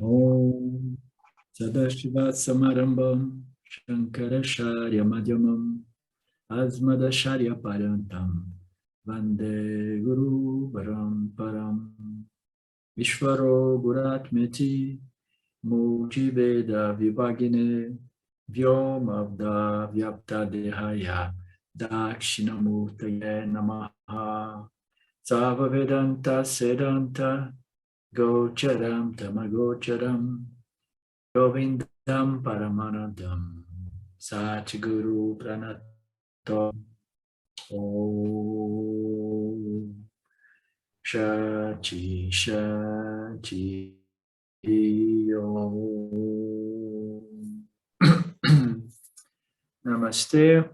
Om Sadashiva Samarambam Shankaracharya Madhyamam Asmadacharya Parantam Vande Guru Paramparam Vishvaro Guratmeti Multiveda Vibhagine Vyomavda Vyapta Dehaya Dakshinamurtaye Namaha Sava Vedanta Sedanta Gocharam Tamagocharam Govindam Paramanandam Satguru Pranatom Om Shati Shati Om Namastê,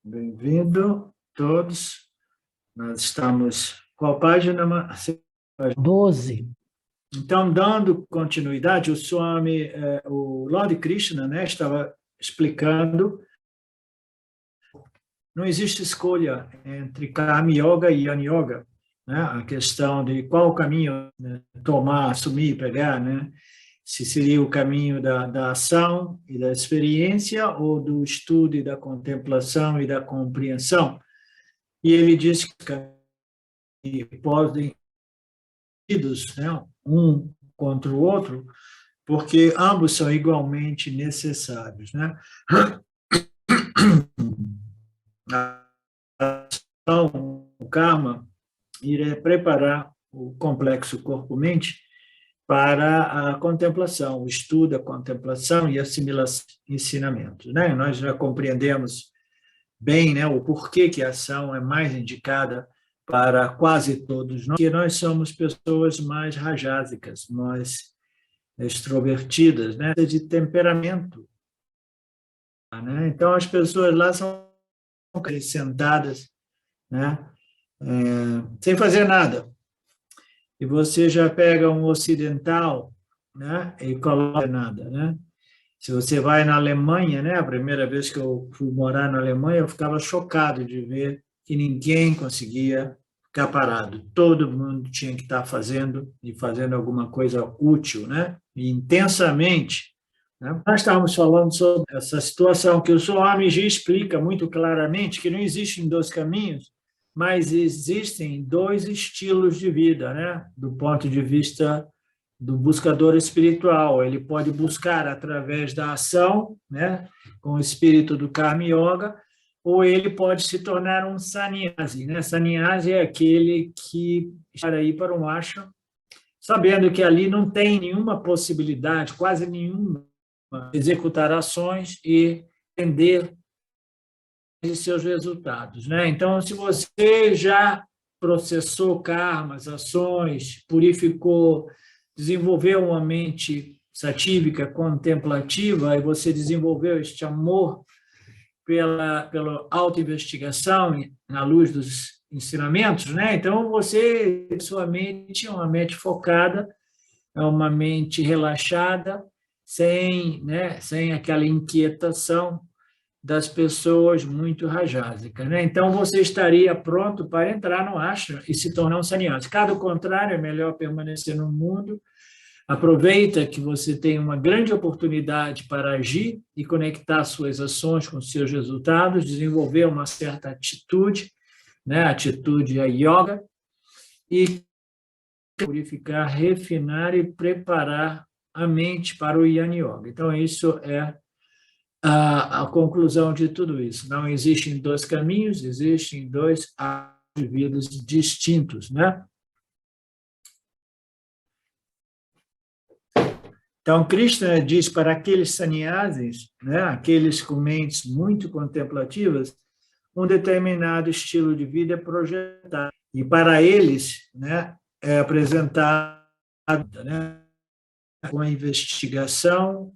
bem-vindo todos. Nós estamos... Qual página? 12. Então, dando continuidade, o Swami, o Lord Krishna, né, estava explicando, não existe escolha entre Karma Yoga e Jnana Yoga, né, a questão de qual caminho, né, tomar, assumir, pegar, né, se seria o caminho da ação e da experiência ou do estudo e da contemplação e da compreensão. E ele diz que podem né, um contra o outro, porque ambos são igualmente necessários, né? A ação, o karma, irá preparar o complexo corpo-mente para a contemplação, o estudo, a contemplação e a assimilação de ensinamentos, né? Nós já compreendemos bem, né, o porquê que a ação é mais indicada para quase todos nós, porque nós somos pessoas mais rajásicas, mais extrovertidas, né, de temperamento, né? Então as pessoas lá são sentadas, né, sem fazer nada. E você já pega um ocidental, né, e coloca nada, né? Se você vai na Alemanha, né, a primeira vez que eu fui morar na Alemanha, eu ficava chocado de ver que ninguém conseguia ficar parado. Todo mundo tinha que estar fazendo e fazendo alguma coisa útil, né? E intensamente. Né? Nós estávamos falando sobre essa situação que o Swami já explica muito claramente que não existem dois caminhos, mas existem dois estilos de vida, né? Do ponto de vista do buscador espiritual. Ele pode buscar através da ação, né, com o espírito do Karma Yoga, ou ele pode se tornar um sannyasi, né? Sannyasi é aquele que está aí para um ashram, sabendo que ali não tem nenhuma possibilidade, quase nenhuma, de executar ações e entender de seus resultados, né? Então, se você já processou karmas, ações, purificou, desenvolveu uma mente satívica, contemplativa, e você desenvolveu este amor pela autoinvestigação na luz dos ensinamentos, né? Então, sua mente é uma mente focada, é uma mente relaxada, sem aquela inquietação das pessoas muito rajásicas, né? Então, você estaria pronto para entrar no ashram e se tornar um sannyasi. Caso contrário, é melhor permanecer no mundo. Aproveita que você tem uma grande oportunidade para agir e conectar suas ações com seus resultados, desenvolver uma certa atitude, né? Atitude a yoga, e purificar, refinar e preparar a mente para o Jnana Yoga. Então, isso é a conclusão de tudo isso. Não existem dois caminhos, existem dois indivíduos distintos, né? Então, Krishna diz para aqueles sannyasis, né, aqueles com mentes muito contemplativas, um determinado estilo de vida é projetado. E para eles, né, é apresentado, né, uma investigação.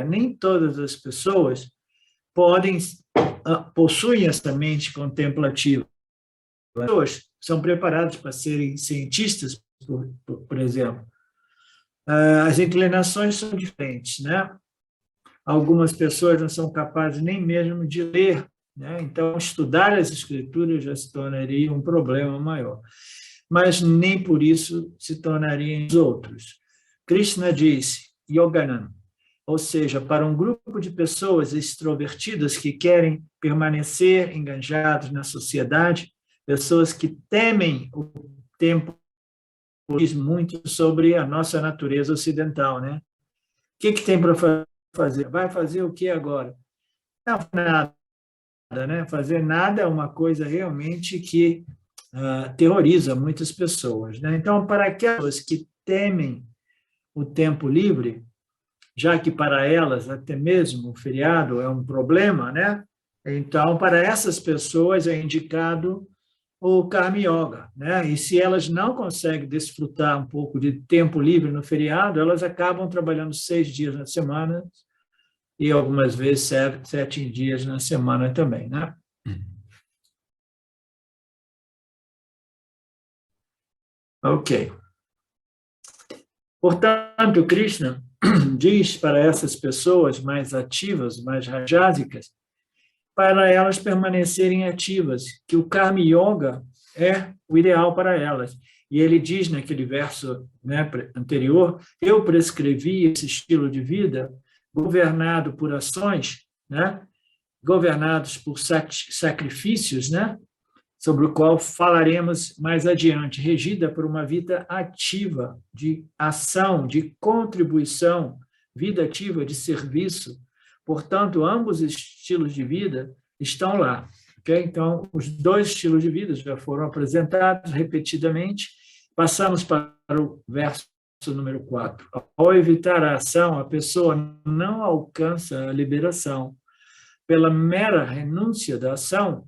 Nem todas as pessoas possuem essa mente contemplativa. As pessoas são preparadas para serem cientistas, por exemplo. As inclinações são diferentes, né? Algumas pessoas não são capazes nem mesmo de ler, né? Então, estudar as escrituras já se tornaria um problema maior. mas nem por isso se tornariam os outros. Krishna disse, Yoganam, ou seja, para um grupo de pessoas extrovertidas que querem permanecer engajados na sociedade, pessoas que temem o tempo, diz muito sobre a nossa natureza ocidental, né? O que tem para fazer? Vai fazer o que agora? Não, nada, né? Fazer nada é uma coisa realmente que terroriza muitas pessoas, né? Então, para aquelas que temem o tempo livre, já que para elas até mesmo o feriado é um problema, né? Então, para essas pessoas é indicado o Karma Yoga, né? E se elas não conseguem desfrutar um pouco de tempo livre no feriado, elas acabam trabalhando 6 dias na semana e algumas vezes 7 dias na semana também, né? Ok. Portanto, Krishna diz para essas pessoas mais ativas, mais rajásicas, para elas permanecerem ativas, que o Karma Yoga é o ideal para elas. E ele diz naquele verso, né, anterior, eu prescrevi esse estilo de vida governado por ações, né, governados por sacrifícios, né, sobre o qual falaremos mais adiante, regida por uma vida ativa, de ação, de contribuição, vida ativa de serviço. Portanto, ambos os estilos de vida estão lá. Okay? Então, os dois estilos de vida já foram apresentados repetidamente. Passamos para o verso número 4. Ao evitar a ação, a pessoa não alcança a liberação. Pela mera renúncia da ação,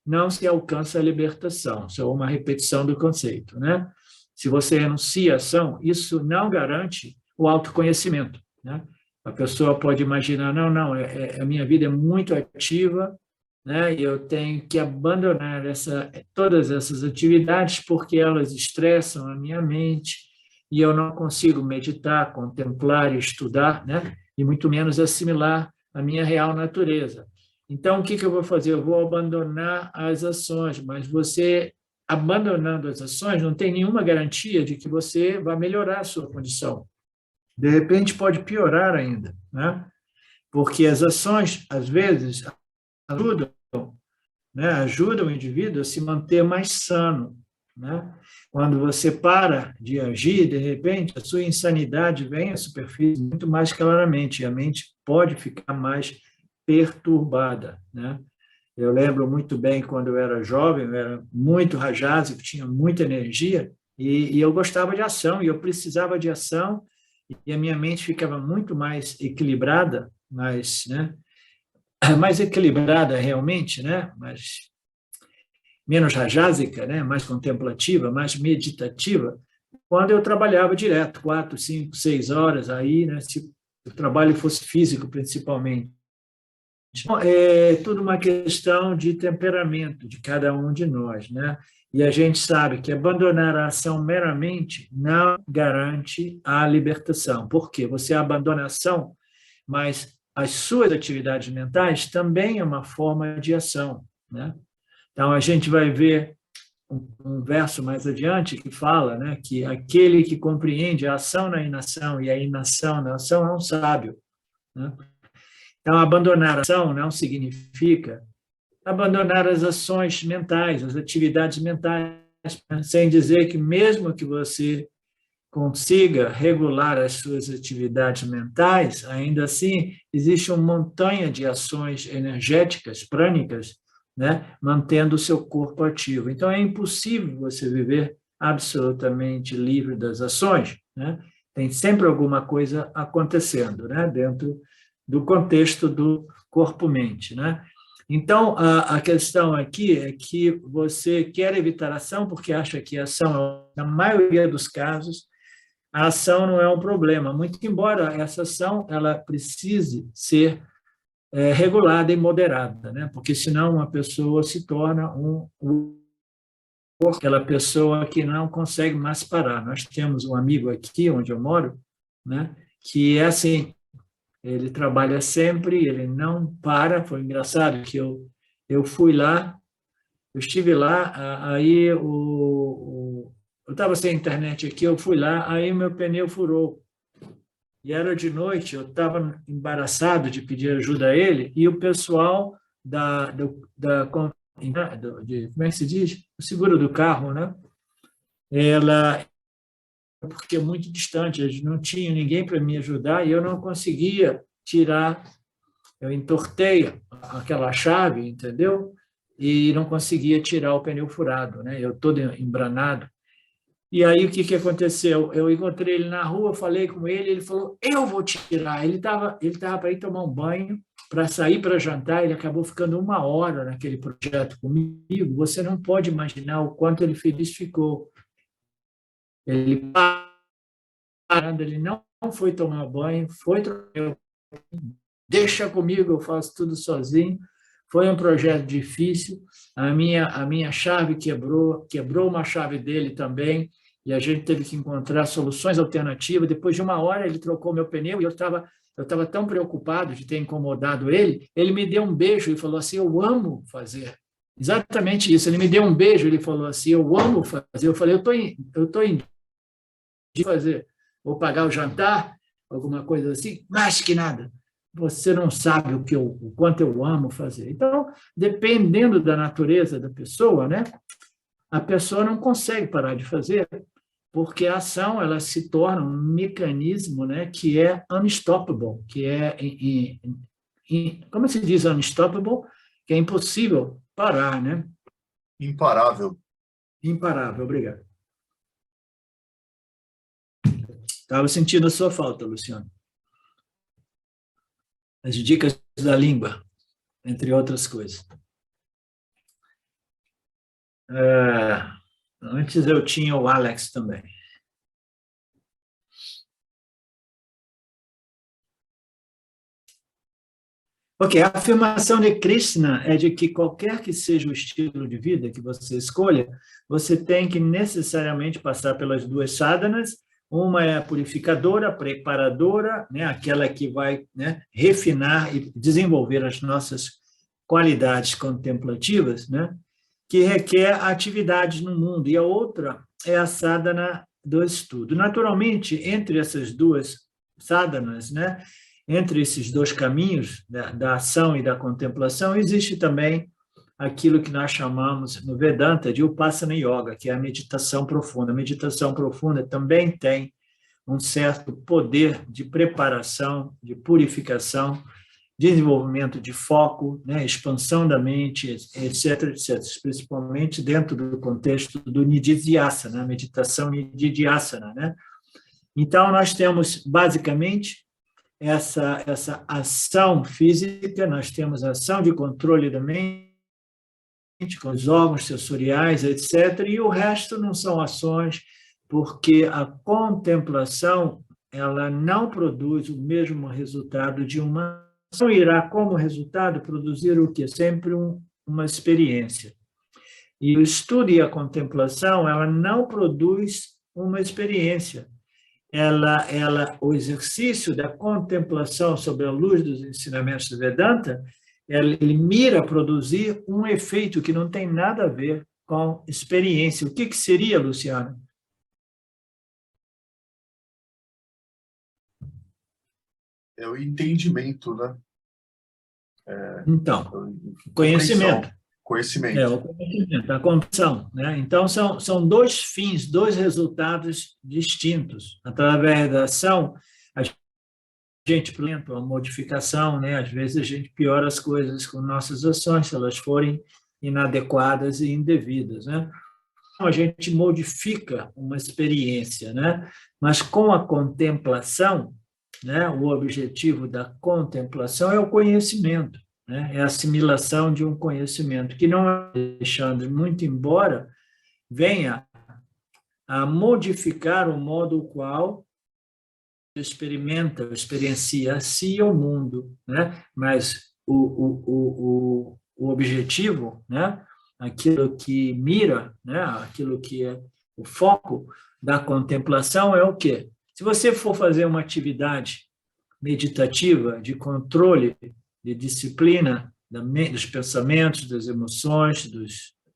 não se alcança a libertação. Isso é uma repetição do conceito, né? Se você renuncia à ação, isso não garante o autoconhecimento, né? A pessoa pode imaginar, não, a minha vida é muito ativa, né? E eu tenho que abandonar todas essas atividades porque elas estressam a minha mente e eu não consigo meditar, contemplar e estudar, né? E muito menos assimilar a minha real natureza. Então, o que eu vou fazer? Eu vou abandonar as ações, mas você, abandonando as ações, não tem nenhuma garantia de que você vai melhorar a sua condição. De repente, pode piorar ainda, né? Porque as ações, às vezes, ajudam, né? Ajudam o indivíduo a se manter mais sano, né? Quando você para de agir, de repente, a sua insanidade vem à superfície muito mais claramente, e a mente pode ficar mais perturbada, né? Eu lembro muito bem quando eu era jovem, eu era muito rajásico, tinha muita energia e eu gostava de ação e eu precisava de ação e a minha mente ficava muito mais equilibrada, né? Mais equilibrada realmente, né? Mas menos rajásica, né? Mais contemplativa, mais meditativa, quando eu trabalhava direto, 4, 5, 6 horas aí, né? Se o trabalho fosse físico principalmente. É tudo uma questão de temperamento de cada um de nós, né? E a gente sabe que abandonar a ação meramente não garante a libertação. Por quê? Você abandona a ação, mas as suas atividades mentais também é uma forma de ação, né? Então, a gente vai ver um verso mais adiante que fala, né, que aquele que compreende a ação na inação e a inação na ação é um sábio, né? Então, abandonar a ação não significa abandonar as ações mentais, as atividades mentais, sem dizer que mesmo que você consiga regular as suas atividades mentais, ainda assim existe uma montanha de ações energéticas, prânicas, né, mantendo o seu corpo ativo. Então, é impossível você viver absolutamente livre das ações, né? Tem sempre alguma coisa acontecendo, né, dentro do contexto do corpo-mente, né? Então, a questão aqui é que você quer evitar a ação porque acha que a ação, na maioria dos casos, a ação não é um problema, muito embora essa ação ela precise ser regulada e moderada, né? Porque senão uma pessoa se torna aquela pessoa que não consegue mais parar. Nós temos um amigo aqui onde eu moro, né? Que é assim, ele trabalha sempre, ele não para. Foi engraçado que eu fui lá, eu estive lá, aí eu estava sem internet aqui, eu fui lá, aí meu pneu furou. E era de noite, eu estava embaraçado de pedir ajuda a ele, e o pessoal como é que se diz? O seguro do carro, né? Ela, porque é muito distante, eles não tinham ninguém para me ajudar, e eu não conseguia tirar, eu entortei aquela chave, entendeu? E não conseguia tirar o pneu furado, né? Eu todo embranado. E aí, o que aconteceu? Eu encontrei ele na rua, falei com ele, ele falou, eu vou tirar. Ele tava para ir tomar um banho, para sair para jantar, ele acabou ficando 1 hora naquele projeto comigo. Você não pode imaginar o quanto ele feliz ficou. Ele parando, ele não foi tomar banho, deixa comigo, eu faço tudo sozinho. Foi um projeto difícil, a minha chave quebrou uma chave dele também, e a gente teve que encontrar soluções alternativas. Depois de 1 hora, ele trocou meu pneu, e eu estava tão preocupado de ter incomodado ele me deu um beijo e falou assim, eu amo fazer. Exatamente isso, ele me deu um beijo, ele falou assim, eu amo fazer. Eu falei, eu estou em de fazer, vou pagar o jantar, alguma coisa assim, mais que nada. Você não sabe o quanto eu amo fazer. Então, dependendo da natureza da pessoa, né, a pessoa não consegue parar de fazer, porque a ação ela se torna um mecanismo, né, que é unstoppable, que é, como se diz unstoppable? Que é impossível parar, né? Imparável. Imparável, obrigado. Estava sentindo a sua falta, Luciano. As dicas da língua, entre outras coisas. Antes eu tinha o Alex também. Ok, a afirmação de Krishna é de que qualquer que seja o estilo de vida que você escolha, você tem que necessariamente passar pelas 2 sadhanas. Uma é a purificadora, a preparadora, né, aquela que vai, né, refinar e desenvolver as nossas qualidades contemplativas, né, que requer atividades no mundo, e a outra é a sadhana do estudo. Naturalmente, entre essas 2 sadhanas, né, entre esses 2 caminhos, da ação e da contemplação, existe também aquilo que nós chamamos no Vedanta de Upasana Yoga, que é a meditação profunda. A meditação profunda também tem um certo poder de preparação, de purificação, desenvolvimento de foco, né, expansão da mente, etc., etc., principalmente dentro do contexto do Nididhyasana, a meditação Nididhyasana, né? Então, nós temos, basicamente, essa ação física, nós temos a ação de controle da mente, com os órgãos sensoriais, etc., e o resto não são ações, porque a contemplação ela não produz o mesmo resultado de uma ação, irá, como resultado, produzir o que? Sempre uma experiência. E o estudo e a contemplação, ela não produz uma experiência. O exercício da contemplação sob a luz dos ensinamentos do Vedanta, ele mira a produzir um efeito que não tem nada a ver com experiência. O que seria, Luciano? É o entendimento, né? Então, conhecimento. Conhecimento. O conhecimento, a compreensão, né? Então, são 2 fins, 2 resultados distintos. Através da ação, a gente implementa uma modificação, né? Às vezes a gente piora as coisas com nossas ações, se elas forem inadequadas e indevidas, né? Então, a gente modifica uma experiência, né? Mas com a contemplação, né? O objetivo da contemplação é o conhecimento, né? É a assimilação de um conhecimento que não é deixando, muito embora venha a modificar o modo qual experiencia a si e o mundo, né? Mas o objetivo, né? Aquilo que mira, né? Aquilo que é o foco da contemplação é o quê? Se você for fazer uma atividade meditativa de controle, de disciplina dos pensamentos, das emoções,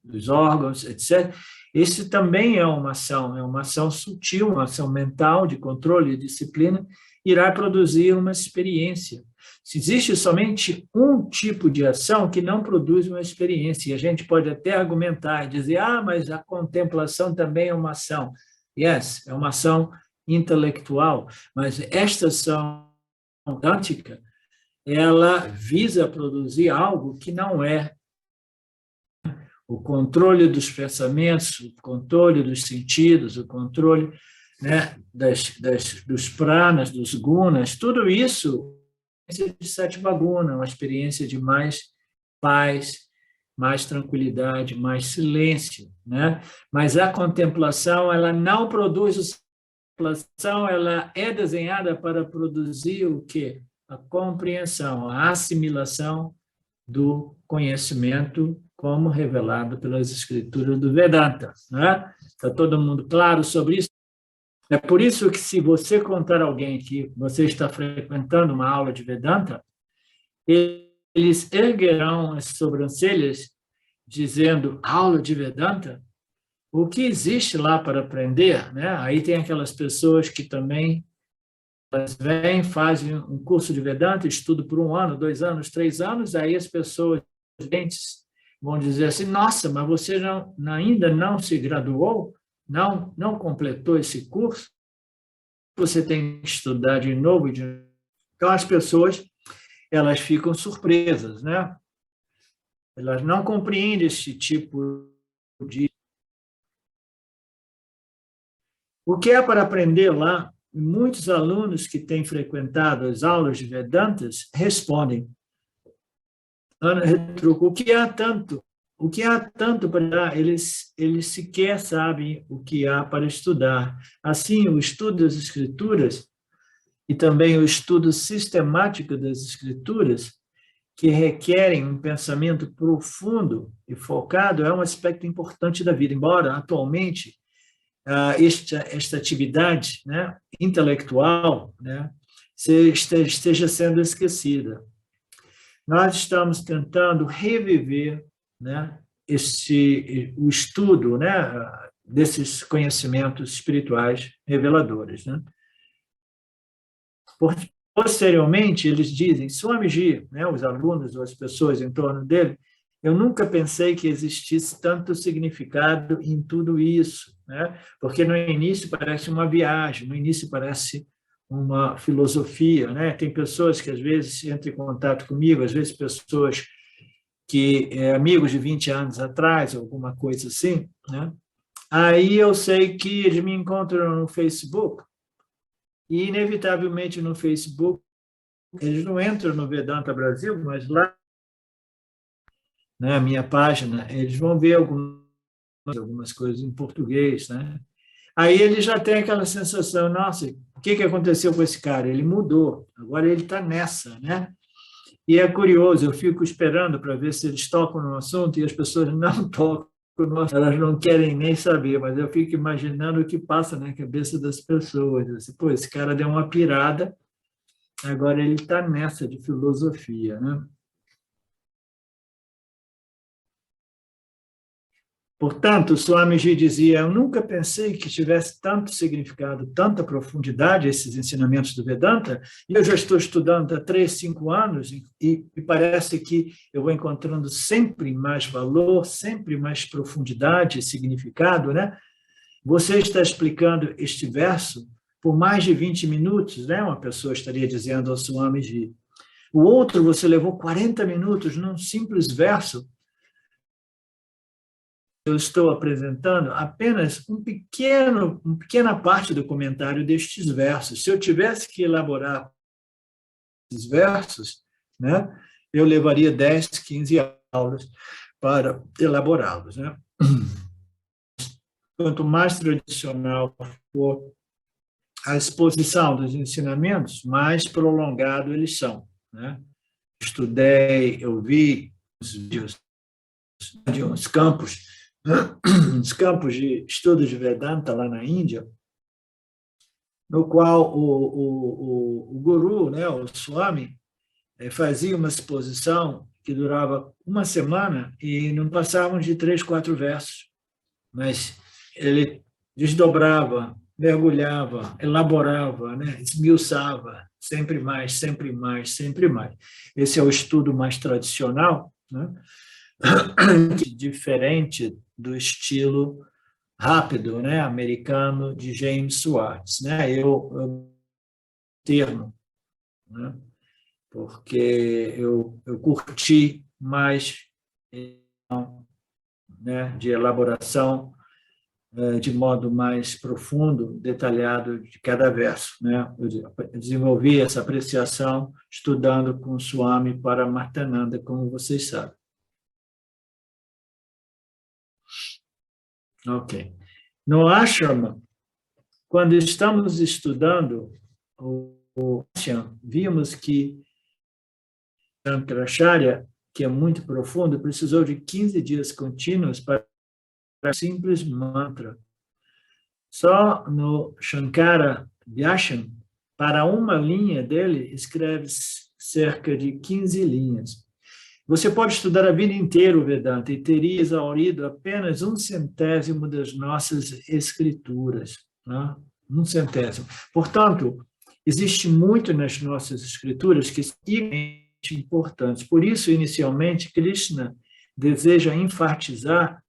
dos órgãos, etc., Esse também é uma ação sutil, uma ação mental de controle e disciplina, irá produzir uma experiência. Se existe somente um tipo de ação que não produz uma experiência, e a gente pode até argumentar e dizer, mas a contemplação também é uma ação. Yes, é uma ação intelectual, mas esta ação quântica, ela visa produzir algo que não é o controle dos pensamentos, o controle dos sentidos, o controle, né, dos pranas, dos gunas, tudo isso é uma experiência de Sattva Guna, uma experiência de mais paz, mais tranquilidade, mais silêncio, né? Mas a contemplação, ela não produz a contemplação, ela é desenhada para produzir o quê? A compreensão, a assimilação do conhecimento como revelado pelas escrituras do Vedanta. Né? Está todo mundo claro sobre isso? É por isso que, se você contar a alguém que você está frequentando uma aula de Vedanta, eles erguerão as sobrancelhas dizendo, aula de Vedanta? O que existe lá para aprender? Né? Aí tem aquelas pessoas que também elas vêm, fazem um curso de Vedanta, estudam por 1 ano, 2 anos, 3 anos, aí as pessoas vão dizer assim, nossa, mas você ainda não se graduou? Não completou esse curso? Você tem que estudar de novo? Então, as pessoas, elas ficam surpresas, né? Elas não compreendem esse tipo de... O que é para aprender lá? Muitos alunos que têm frequentado as aulas de Vedantas respondem, Ana retruca, o que há tanto? O que há tanto para eles sequer sabem o que há para estudar. Assim, o estudo das escrituras e também o estudo sistemático das escrituras, que requerem um pensamento profundo e focado, é um aspecto importante da vida, embora atualmente esta atividade, né, intelectual, né, esteja sendo esquecida. Nós estamos tentando reviver, né, o estudo, né, desses conhecimentos espirituais reveladores. Né? Posteriormente, eles dizem, Swamiji, né, os alunos ou as pessoas em torno dele, eu nunca pensei que existisse tanto significado em tudo isso, né? Porque no início parece uma viagem, no início parece uma filosofia, né? Tem pessoas que às vezes entram em contato comigo, às vezes pessoas que amigos de 20 anos atrás, alguma coisa assim, né? Aí eu sei que eles me encontram no Facebook e inevitavelmente no Facebook eles não entram no Vedanta Brasil, mas lá na minha página, eles vão ver algumas coisas em português, né? Aí ele já tem aquela sensação, nossa, o que aconteceu com esse cara? Ele mudou, agora ele está nessa, né? E é curioso, eu fico esperando para ver se eles tocam no assunto e as pessoas não tocam no assunto, elas não querem nem saber, mas eu fico imaginando o que passa na cabeça das pessoas. Assim, pô, esse cara deu uma pirada, agora ele está nessa de filosofia, né? Portanto, Swamiji dizia, eu nunca pensei que tivesse tanto significado, tanta profundidade esses ensinamentos do Vedanta, e eu já estou estudando há 3, 5 anos, e parece que eu vou encontrando sempre mais valor, sempre mais profundidade e significado, né? Você está explicando este verso por mais de 20 minutos, né? Uma pessoa estaria dizendo ao Swamiji. O outro, você levou 40 minutos num simples verso. Eu estou apresentando apenas uma pequena parte do comentário destes versos. Se eu tivesse que elaborar esses versos, né, eu levaria 10, 15 aulas para elaborá-los. Né? Quanto mais tradicional for a exposição dos ensinamentos, mais prolongado eles são. Né? Estudei, eu vi os vídeos de uns campos de estudo de Vedanta lá na Índia, no qual o guru, né, o Swami, fazia uma exposição que durava uma semana e não passavam de 3, 4 versos. Mas ele desdobrava, mergulhava, elaborava, né? Esmiuçava, sempre mais, sempre mais, sempre mais. Esse é o estudo mais tradicional, né? Diferente do estilo rápido, né? Americano de James Swartz, né? Eu termo, né? Porque eu curti mais, né? De elaboração de modo mais profundo, detalhado de cada verso, né? Eu desenvolvi essa apreciação estudando com Swami Paramarthananda, como vocês sabem. Ok. No ashrama, quando estamos estudando o ashrama, vimos que Shankaracharya, que é muito profundo, precisou de 15 dias contínuos para um simples mantra. Só no Shankara Vyasham, para uma linha dele, escreve cerca de 15 linhas. Você pode estudar a vida inteira o Vedanta e teria exaurido apenas 1/100 das nossas escrituras. Né? 1/100. Portanto, existe muito nas nossas escrituras que são importantes. Por isso, inicialmente, Krishna deseja enfatizar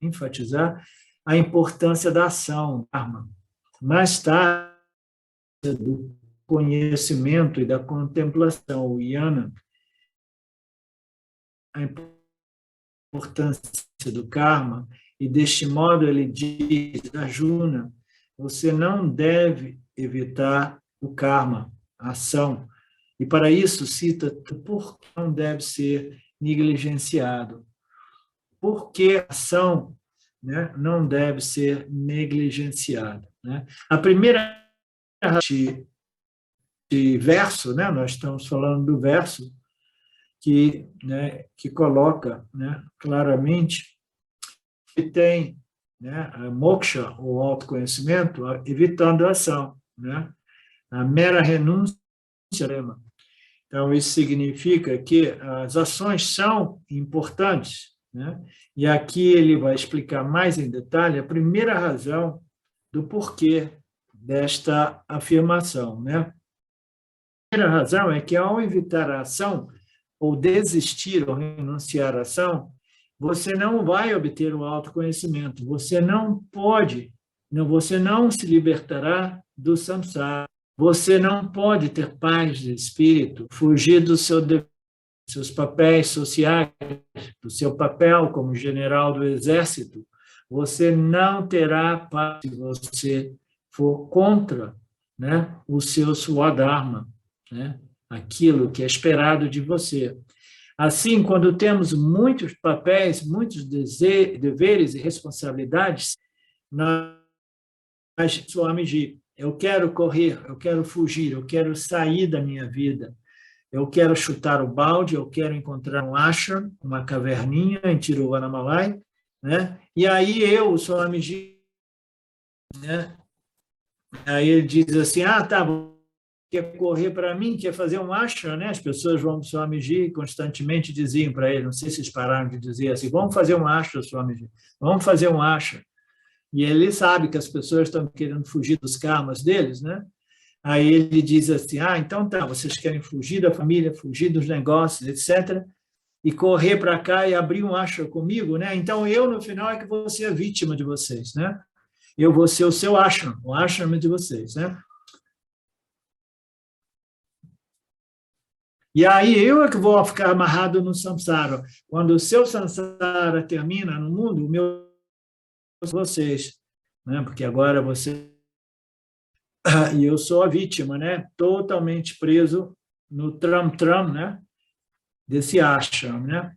a importância da ação, dharma. Mais tarde, do conhecimento e da contemplação, o jnana, a importância do karma, e deste modo ele diz, Arjuna, você não deve evitar o karma, a ação, e para isso cita por que não deve ser negligenciado. Por que a ação, né, não deve ser negligenciada? Né? A primeira de verso, né, nós estamos falando do verso, né, que coloca, né, claramente que tem, né, a moksha, o autoconhecimento, evitando a ação, né, a mera renúncia. Então, isso significa que as ações são importantes, né? E aqui ele vai explicar mais em detalhe a primeira razão do porquê desta afirmação, né? A primeira razão é que, ao evitar a ação, ou desistir ou renunciar à ação, você não vai obter o autoconhecimento, você não se libertará do samsara, você não pode ter paz de espírito, fugir dos seus papéis sociais, do seu papel como general do exército, você não terá paz se você for contra, né, o seu swadharma, né, aquilo que é esperado de você. Assim, quando temos muitos papéis, muitos deveres e responsabilidades, nós, Swamiji, eu quero correr, eu quero fugir, eu quero sair da minha vida, eu quero chutar o balde, eu quero encontrar um ashram, uma caverninha em Tiruvannamalai, né? E aí eu, Swamiji, né? Aí ele diz assim, tá, quer correr para mim, quer fazer um ashram, né? As pessoas vão para o Swamiji constantemente diziam para ele, não sei se eles pararam de dizer assim, vamos fazer um ashram, Swamiji, vamos fazer um ashram. E ele sabe que as pessoas estão querendo fugir dos karmas deles, né? Aí ele diz assim, então tá, vocês querem fugir da família, fugir dos negócios, etc., e correr para cá e abrir um ashram comigo, né? Então eu, no final, é que vou ser a vítima de vocês, né? Eu vou ser o seu ashram, o ashram de vocês, né? E aí eu é que vou ficar amarrado no samsara. Quando o seu samsara termina no mundo, o meu vocês, né? Porque agora você e eu sou a vítima, né? Totalmente preso no tram, né? Desse ashram, né?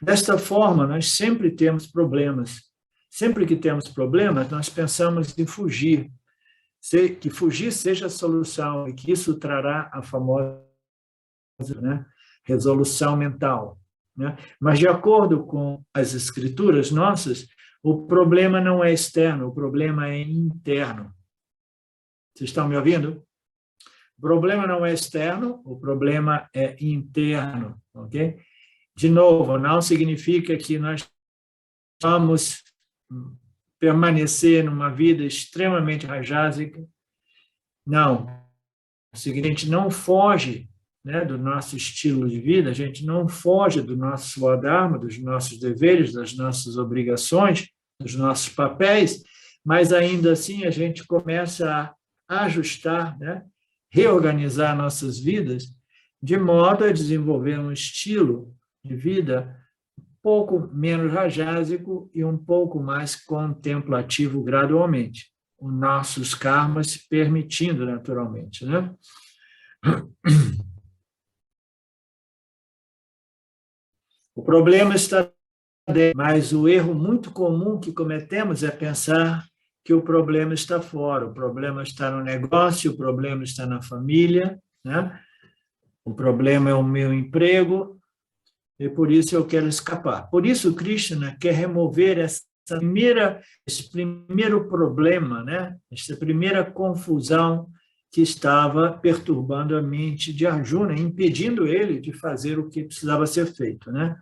Desta forma, nós sempre temos problemas. Sempre que temos problemas, nós pensamos em fugir. Que fugir seja a solução e que isso trará a famosa, né, resolução mental, né? Mas, de acordo com as escrituras nossas, o problema não é externo, o problema é interno. Vocês estão me ouvindo? O problema não é externo, o problema é interno, ok? De novo, não significa que nós vamos permanecer numa vida extremamente rajásica. Não. O seguinte, a gente não foge, né, do nosso estilo de vida, a gente não foge do nosso Swadharma, dos nossos deveres, das nossas obrigações, dos nossos papéis, mas ainda assim a gente começa a ajustar, né, reorganizar nossas vidas de modo a desenvolver um estilo de vida um pouco menos rajásico e um pouco mais contemplativo gradualmente, os nossos karmas permitindo naturalmente, né? O problema está dentro, mas o erro muito comum que cometemos é pensar que o problema está fora, o problema está no negócio, o problema está na família, né? O problema é o meu emprego, e por isso eu quero escapar. Por isso Krishna quer remover esse primeiro problema, né? Essa primeira confusão que estava perturbando a mente de Arjuna, impedindo ele de fazer o que precisava ser feito, né?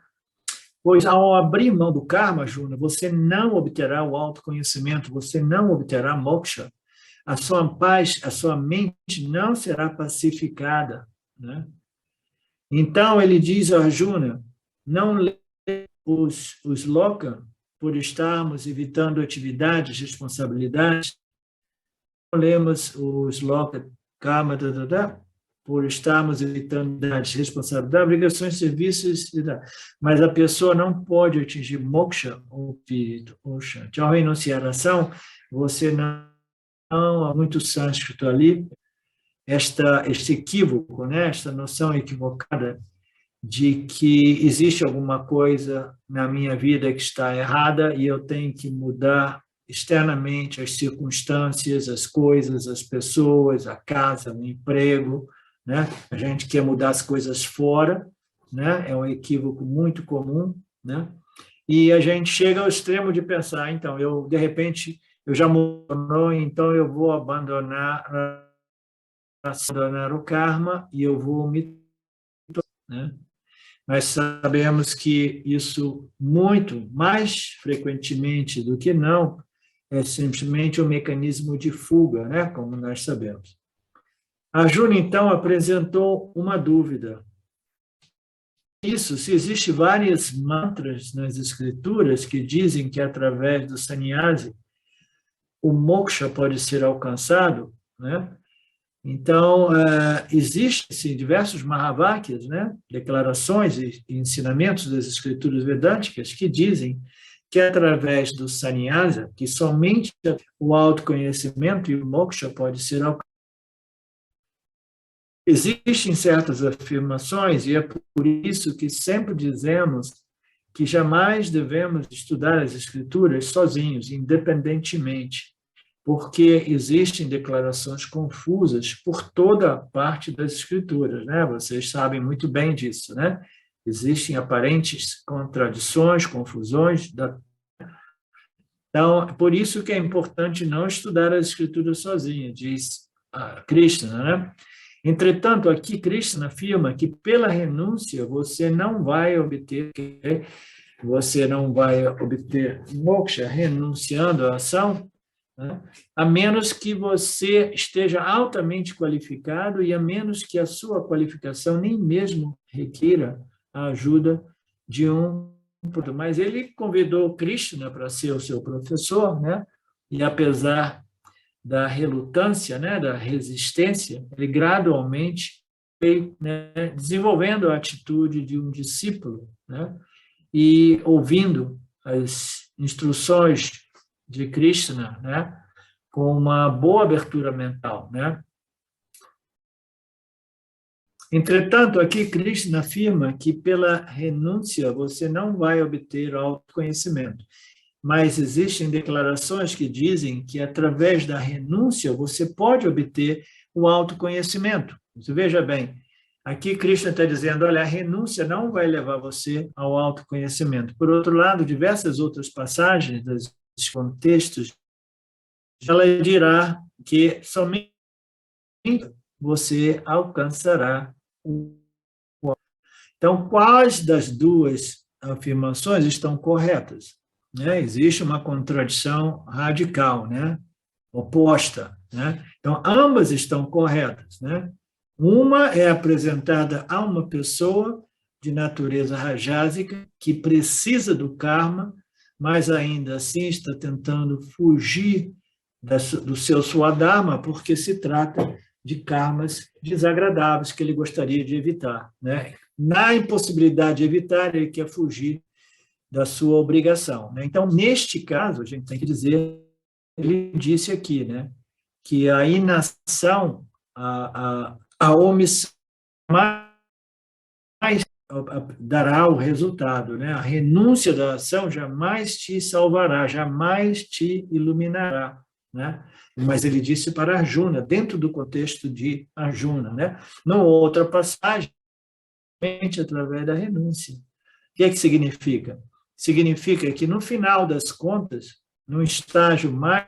Pois, ao abrir mão do karma, Arjuna, você não obterá o autoconhecimento, você não obterá moksha. A sua paz, a sua mente não será pacificada, né? Então, ele diz a Arjuna, não lê os loka por estarmos evitando atividades, responsabilidades, não lemos os loka karma, por estarmos evitando responsabilidade, obrigações, serviços, mas a pessoa não pode atingir moksha, ou espírito, ou shanti. Ao renunciar à ação, você não há muito sânscrito ali, este equívoco, né, esta noção equivocada de que existe alguma coisa na minha vida que está errada e eu tenho que mudar externamente as circunstâncias, as coisas, as pessoas, a casa, o emprego, né? A gente quer mudar as coisas fora, né? É um equívoco muito comum, né? E a gente chega ao extremo de pensar, então, de repente, eu já mudou, então eu vou abandonar o karma e eu vou me... Né? Nós sabemos que isso, muito mais frequentemente do que não, é simplesmente um mecanismo de fuga, né? Como nós sabemos. Arjuna, então, apresentou uma dúvida. Isso, se existem várias mantras nas escrituras que dizem que através do sannyasi o moksha pode ser alcançado, né? Então, existem sim, diversos Mahavakyas, né? Declarações e ensinamentos das escrituras vedânticas que dizem que através do sannyasa, que somente o autoconhecimento e o moksha pode ser alcançado. Existem certas afirmações, e é por isso que sempre dizemos que jamais devemos estudar as escrituras sozinhos, independentemente, porque existem declarações confusas por toda a parte das escrituras, né? Vocês sabem muito bem disso, né? Existem aparentes contradições, confusões. Então, por isso que é importante não estudar as escrituras sozinho, diz Krishna, né? Entretanto, aqui Krishna afirma que pela renúncia você não vai obter moksha renunciando à ação, né? A menos que você esteja altamente qualificado e a menos que a sua qualificação nem mesmo requeira a ajuda de um. Mas ele convidou Krishna para ser o seu professor, né? E apesar da relutância, né, da resistência, ele gradualmente foi, né, desenvolvendo a atitude de um discípulo, né, e ouvindo as instruções de Krishna, né, com uma boa abertura mental, né. Entretanto, aqui Krishna afirma que pela renúncia você não vai obter autoconhecimento. Mas existem declarações que dizem que, através da renúncia, você pode obter o autoconhecimento. Você veja bem, aqui Krishna está dizendo, olha, a renúncia não vai levar você ao autoconhecimento. Por outro lado, diversas outras passagens dos contextos, ela dirá que somente você alcançará o... Então, quais das duas afirmações estão corretas? né? Existe uma contradição radical, né? Oposta, né? Então, ambas estão corretas, né? Uma é apresentada a uma pessoa de natureza rajásica que precisa do karma, mas ainda assim está tentando fugir do seu swadharma, porque se trata de karmas desagradáveis que ele gostaria de evitar, né? Na impossibilidade de evitar, ele quer fugir da sua obrigação, né? Então, neste caso, a gente tem que dizer, ele disse aqui, né, que a inação, a omissão mais dará o resultado, né? A renúncia da ação jamais te salvará, jamais te iluminará, né? Mas ele disse para Arjuna, dentro do contexto de Arjuna, né? Numa outra passagem, através da renúncia. O que é que significa? Significa que, no final das contas, no estágio mais,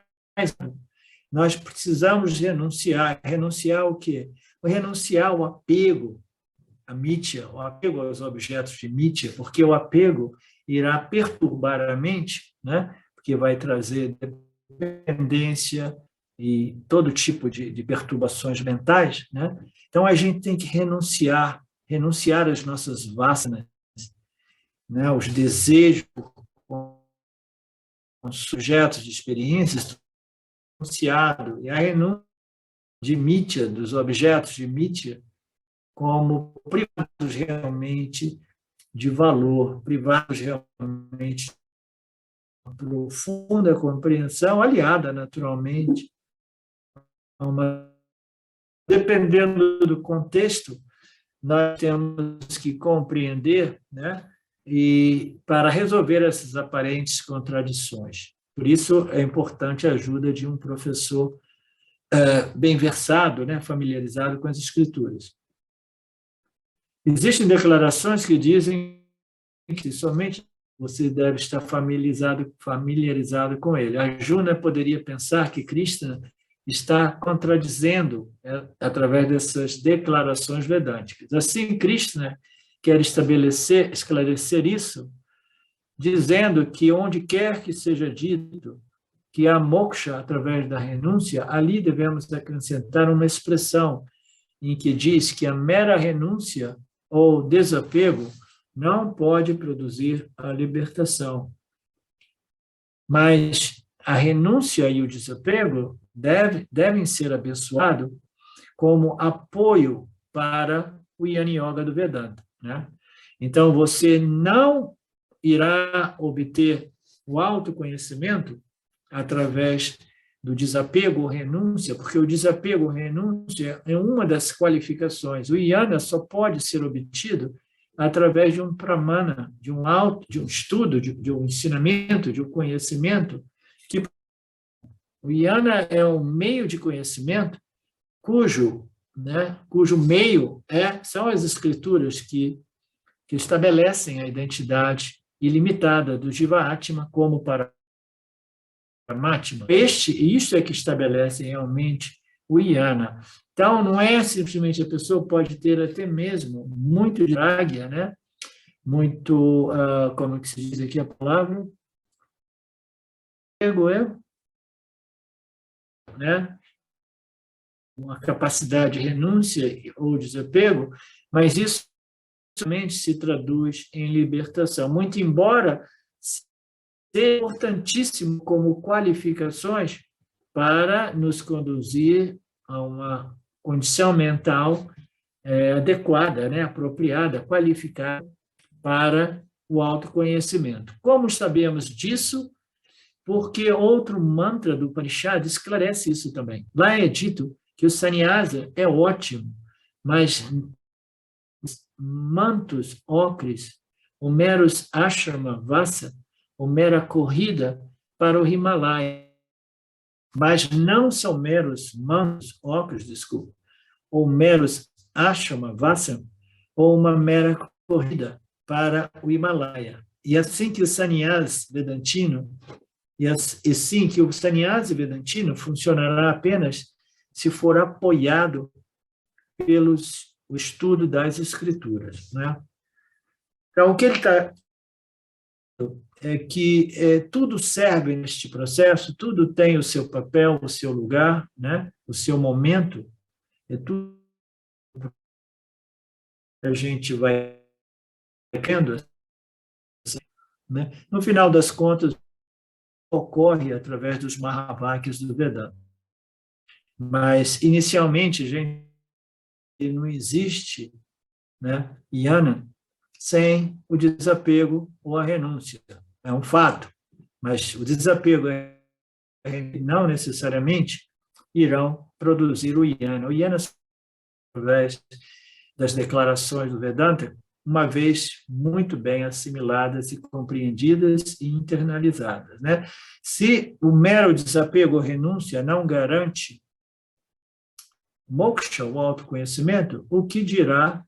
nós precisamos renunciar. Renunciar ao quê? Renunciar ao apego a mitya, o apego aos objetos de mitya, porque o apego irá perturbar a mente, né? Porque vai trazer dependência e todo tipo de perturbações mentais, né? Então, a gente tem que renunciar às nossas vasanas, né? Os desejos com sujetos de experiências, renunciado, e a renúncia de mitya, dos objetos de mitya, como privados realmente de valor, privados realmente de profunda compreensão, aliada naturalmente a uma... Dependendo do contexto, nós temos que compreender, né, e para resolver essas aparentes contradições. Por isso é importante a ajuda de um professor bem versado, né, familiarizado com as escrituras. Existem declarações que dizem que somente você deve estar familiarizado com ele. Arjuna poderia pensar que Krishna está contradizendo através dessas declarações vedânticas. Assim, Krishna quer esclarecer isso, dizendo que onde quer que seja dito que há moksha através da renúncia, ali devemos acrescentar uma expressão em que diz que a mera renúncia ou desapego não pode produzir a libertação. Mas a renúncia e o desapego devem ser abençoados como apoio para o Jnana Yoga do Vedanta, né? Então, você não irá obter o autoconhecimento através do desapego ou renúncia, porque o desapego ou renúncia é uma das qualificações. O jnana só pode ser obtido através de um pramana, de um estudo, de um ensinamento, de um conhecimento, que o jnana é um meio de conhecimento cujo meio são as escrituras que estabelecem a identidade ilimitada do Jiva-Atma como para isto é que estabelece realmente o jnana. Então, não é simplesmente a pessoa pode ter até mesmo muito de águia, né? Muito, como que se diz aqui a palavra? Né? Uma capacidade de renúncia ou desapego, mas isso somente se traduz em libertação. Muito embora seja importantíssimo como qualificações para nos conduzir a uma condição mental adequada, né, apropriada, qualificada para o autoconhecimento. Como sabemos disso? Porque outro mantra do Upanishad esclarece isso também. Lá é dito que o sannyasa é ótimo, mas mantos ocres, o meros ashrama vasa, ou mera corrida para o Himalaia, mas não são meros mantos ocres, desculpa, ou meros ashrama vasa, ou uma mera corrida para o Himalaia. E assim que o sannyasa vedantino e sim que o sannyasa vedantino funcionará apenas se for apoiado pelo estudo das escrituras, né? Então, o que ele está é que tudo serve neste processo, tudo tem o seu papel, o seu lugar, né? O seu momento, tudo a gente vai vendo, né? No final das contas, ocorre através dos Mahavakyas do Vedanta. Mas, inicialmente, gente, não existe, né, jnana sem o desapego ou a renúncia. É um fato, mas o desapego não necessariamente irão produzir o jnana. O jnana, através das declarações do Vedanta, uma vez muito bem assimiladas e compreendidas e internalizadas, né? Se o mero desapego ou renúncia não garante moksha, o autoconhecimento, o que dirá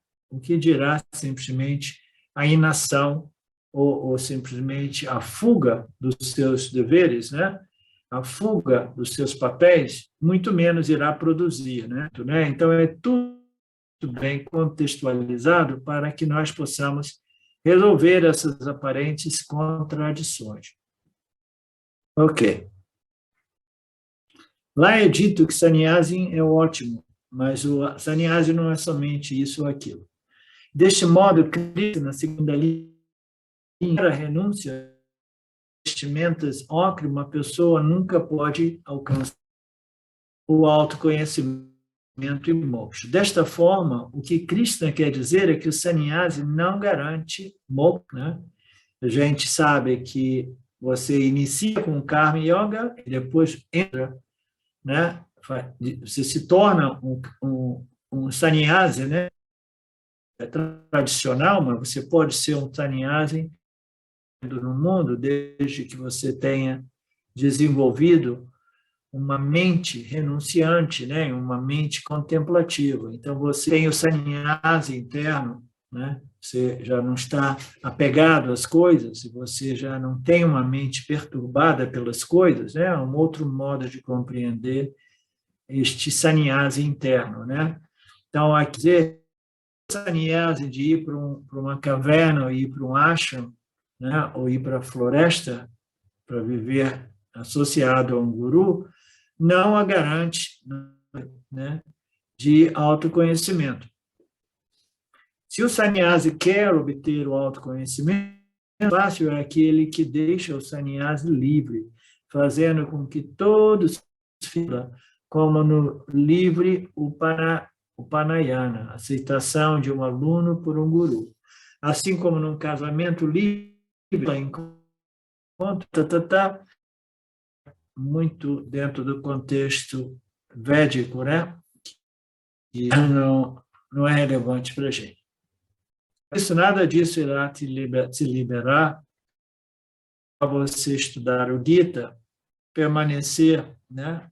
simplesmente a inação ou simplesmente a fuga dos seus deveres, né? A fuga dos seus papéis, muito menos irá produzir, né? Então, é tudo bem contextualizado para que nós possamos resolver essas aparentes contradições. Ok. Lá é dito que sannyasi é ótimo, mas o sannyasi não é somente isso ou aquilo. Deste modo, Krishna, na segunda linha, a renúncia vestimentas ocre, uma pessoa nunca pode alcançar o autoconhecimento e moksha. Desta forma, o que Krishna quer dizer é que o sannyasi não garante moksha, né? A gente sabe que você inicia com karma yoga e depois entra, né? Você se torna um sannyasi, né? É tradicional, mas você pode ser um sannyasi no mundo desde que você tenha desenvolvido uma mente renunciante, né? Uma mente contemplativa. Então, você tem o sannyasi interno, né? Você já não está apegado às coisas, você já não tem uma mente perturbada pelas coisas, né? É um outro modo de compreender este sannyasi interno, né? Então, aqui dizer sannyasi de ir para uma caverna, ou ir para um ashram, né? Ou ir para a floresta para viver associado a um guru, não a garante, né, de autoconhecimento. Se o sannyasi quer obter o autoconhecimento, fácil é aquele que deixa o sannyasi livre, fazendo com que todos fiquem como no livre Upanayana, aceitação de um aluno por um guru. Assim como num casamento livre, encontra muito dentro do contexto védico, né? Que não é relevante para a gente. Isso, nada disso irá te liberar para você estudar o Gita, permanecer, né,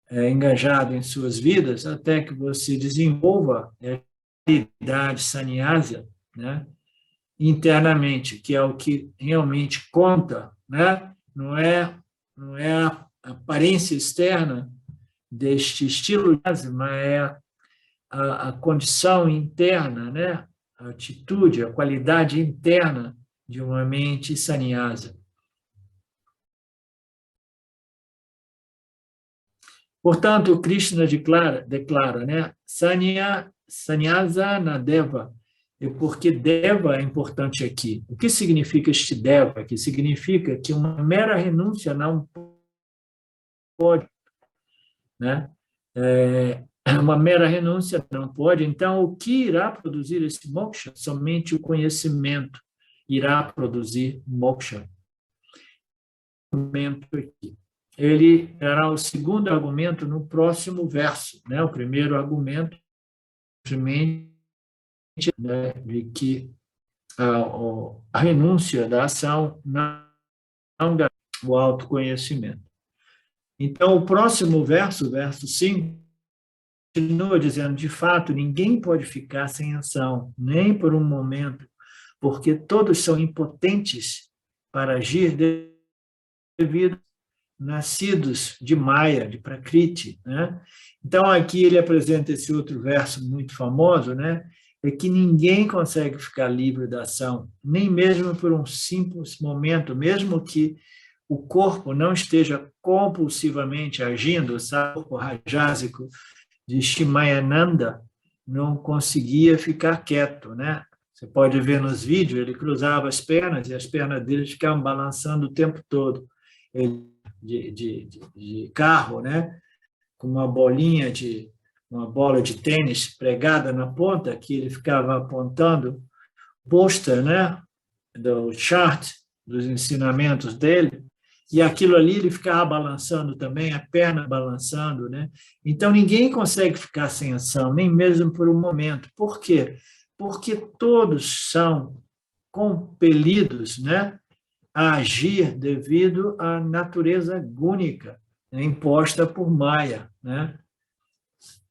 engajado em suas vidas, até que você desenvolva a qualidade sannyasa, né, internamente, que é o que realmente conta, né? Não é a aparência externa deste estilo, mas é a condição interna, né? A atitude, a qualidade interna de uma mente sannyasa. Portanto, Krishna declara, né? Sannyasa na Deva. E porque Deva é importante aqui. O que significa este Deva? Que significa que uma mera renúncia não pode, né? Uma mera renúncia não pode. Então, o que irá produzir esse moksha? Somente o conhecimento irá produzir moksha. Ele terá o segundo argumento no próximo verso, né? O primeiro argumento, simplesmente, né, de que a renúncia da ação não garante o autoconhecimento. Então, o próximo verso, verso 5, continua dizendo, de fato, ninguém pode ficar sem ação, nem por um momento, porque todos são impotentes para agir devido nascidos de Maya, de Prakriti, né? Então, aqui ele apresenta esse outro verso muito famoso, né? é que ninguém consegue ficar livre da ação, nem mesmo por um simples momento, mesmo que o corpo não esteja compulsivamente agindo, sabe? O corpo rajásico de Shimayananda não conseguia ficar quieto, né? Você pode ver nos vídeos, ele cruzava as pernas e as pernas dele ficavam balançando o tempo todo. Ele, de carro, né? Com uma bola de tênis pregada na ponta, que ele ficava apontando, pôster, né? Do chart, dos ensinamentos dele, e aquilo ali ele ficava balançando também, a perna balançando, né? Então ninguém consegue ficar sem ação, nem mesmo por um momento. Por quê? Porque todos são compelidos, né, a agir devido à natureza gúnica, né, imposta por Maya, né?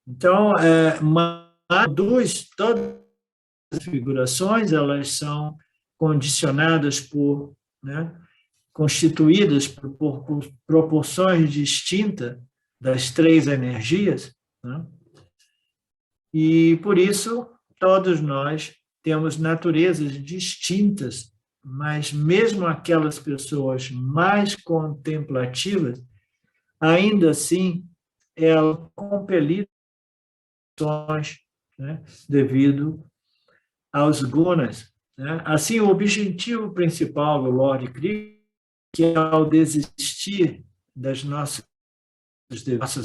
Então, todas as figurações, elas são condicionadas por, né, constituídas por proporções distintas das três energias, né? E, por isso, todos nós temos naturezas distintas, mas mesmo aquelas pessoas mais contemplativas, ainda assim, elas são compelidas, né, devido aos gunas, né? Assim, o objetivo principal do Lord Krishna, que é ao desistir das nossas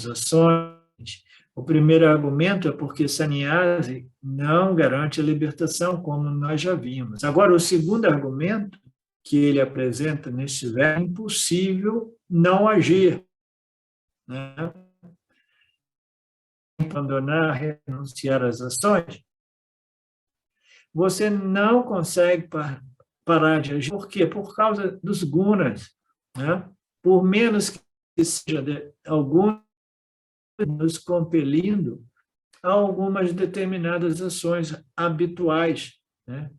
ações, o primeiro argumento é porque sannyasi não garante a libertação, como nós já vimos. Agora, o segundo argumento que ele apresenta neste verso é impossível não agir, né? Abandonar, renunciar às ações, você não consegue parar de agir. Por quê? Por causa dos gunas, né? Por menos que seja alguns nos compelindo a algumas determinadas ações habituais, né?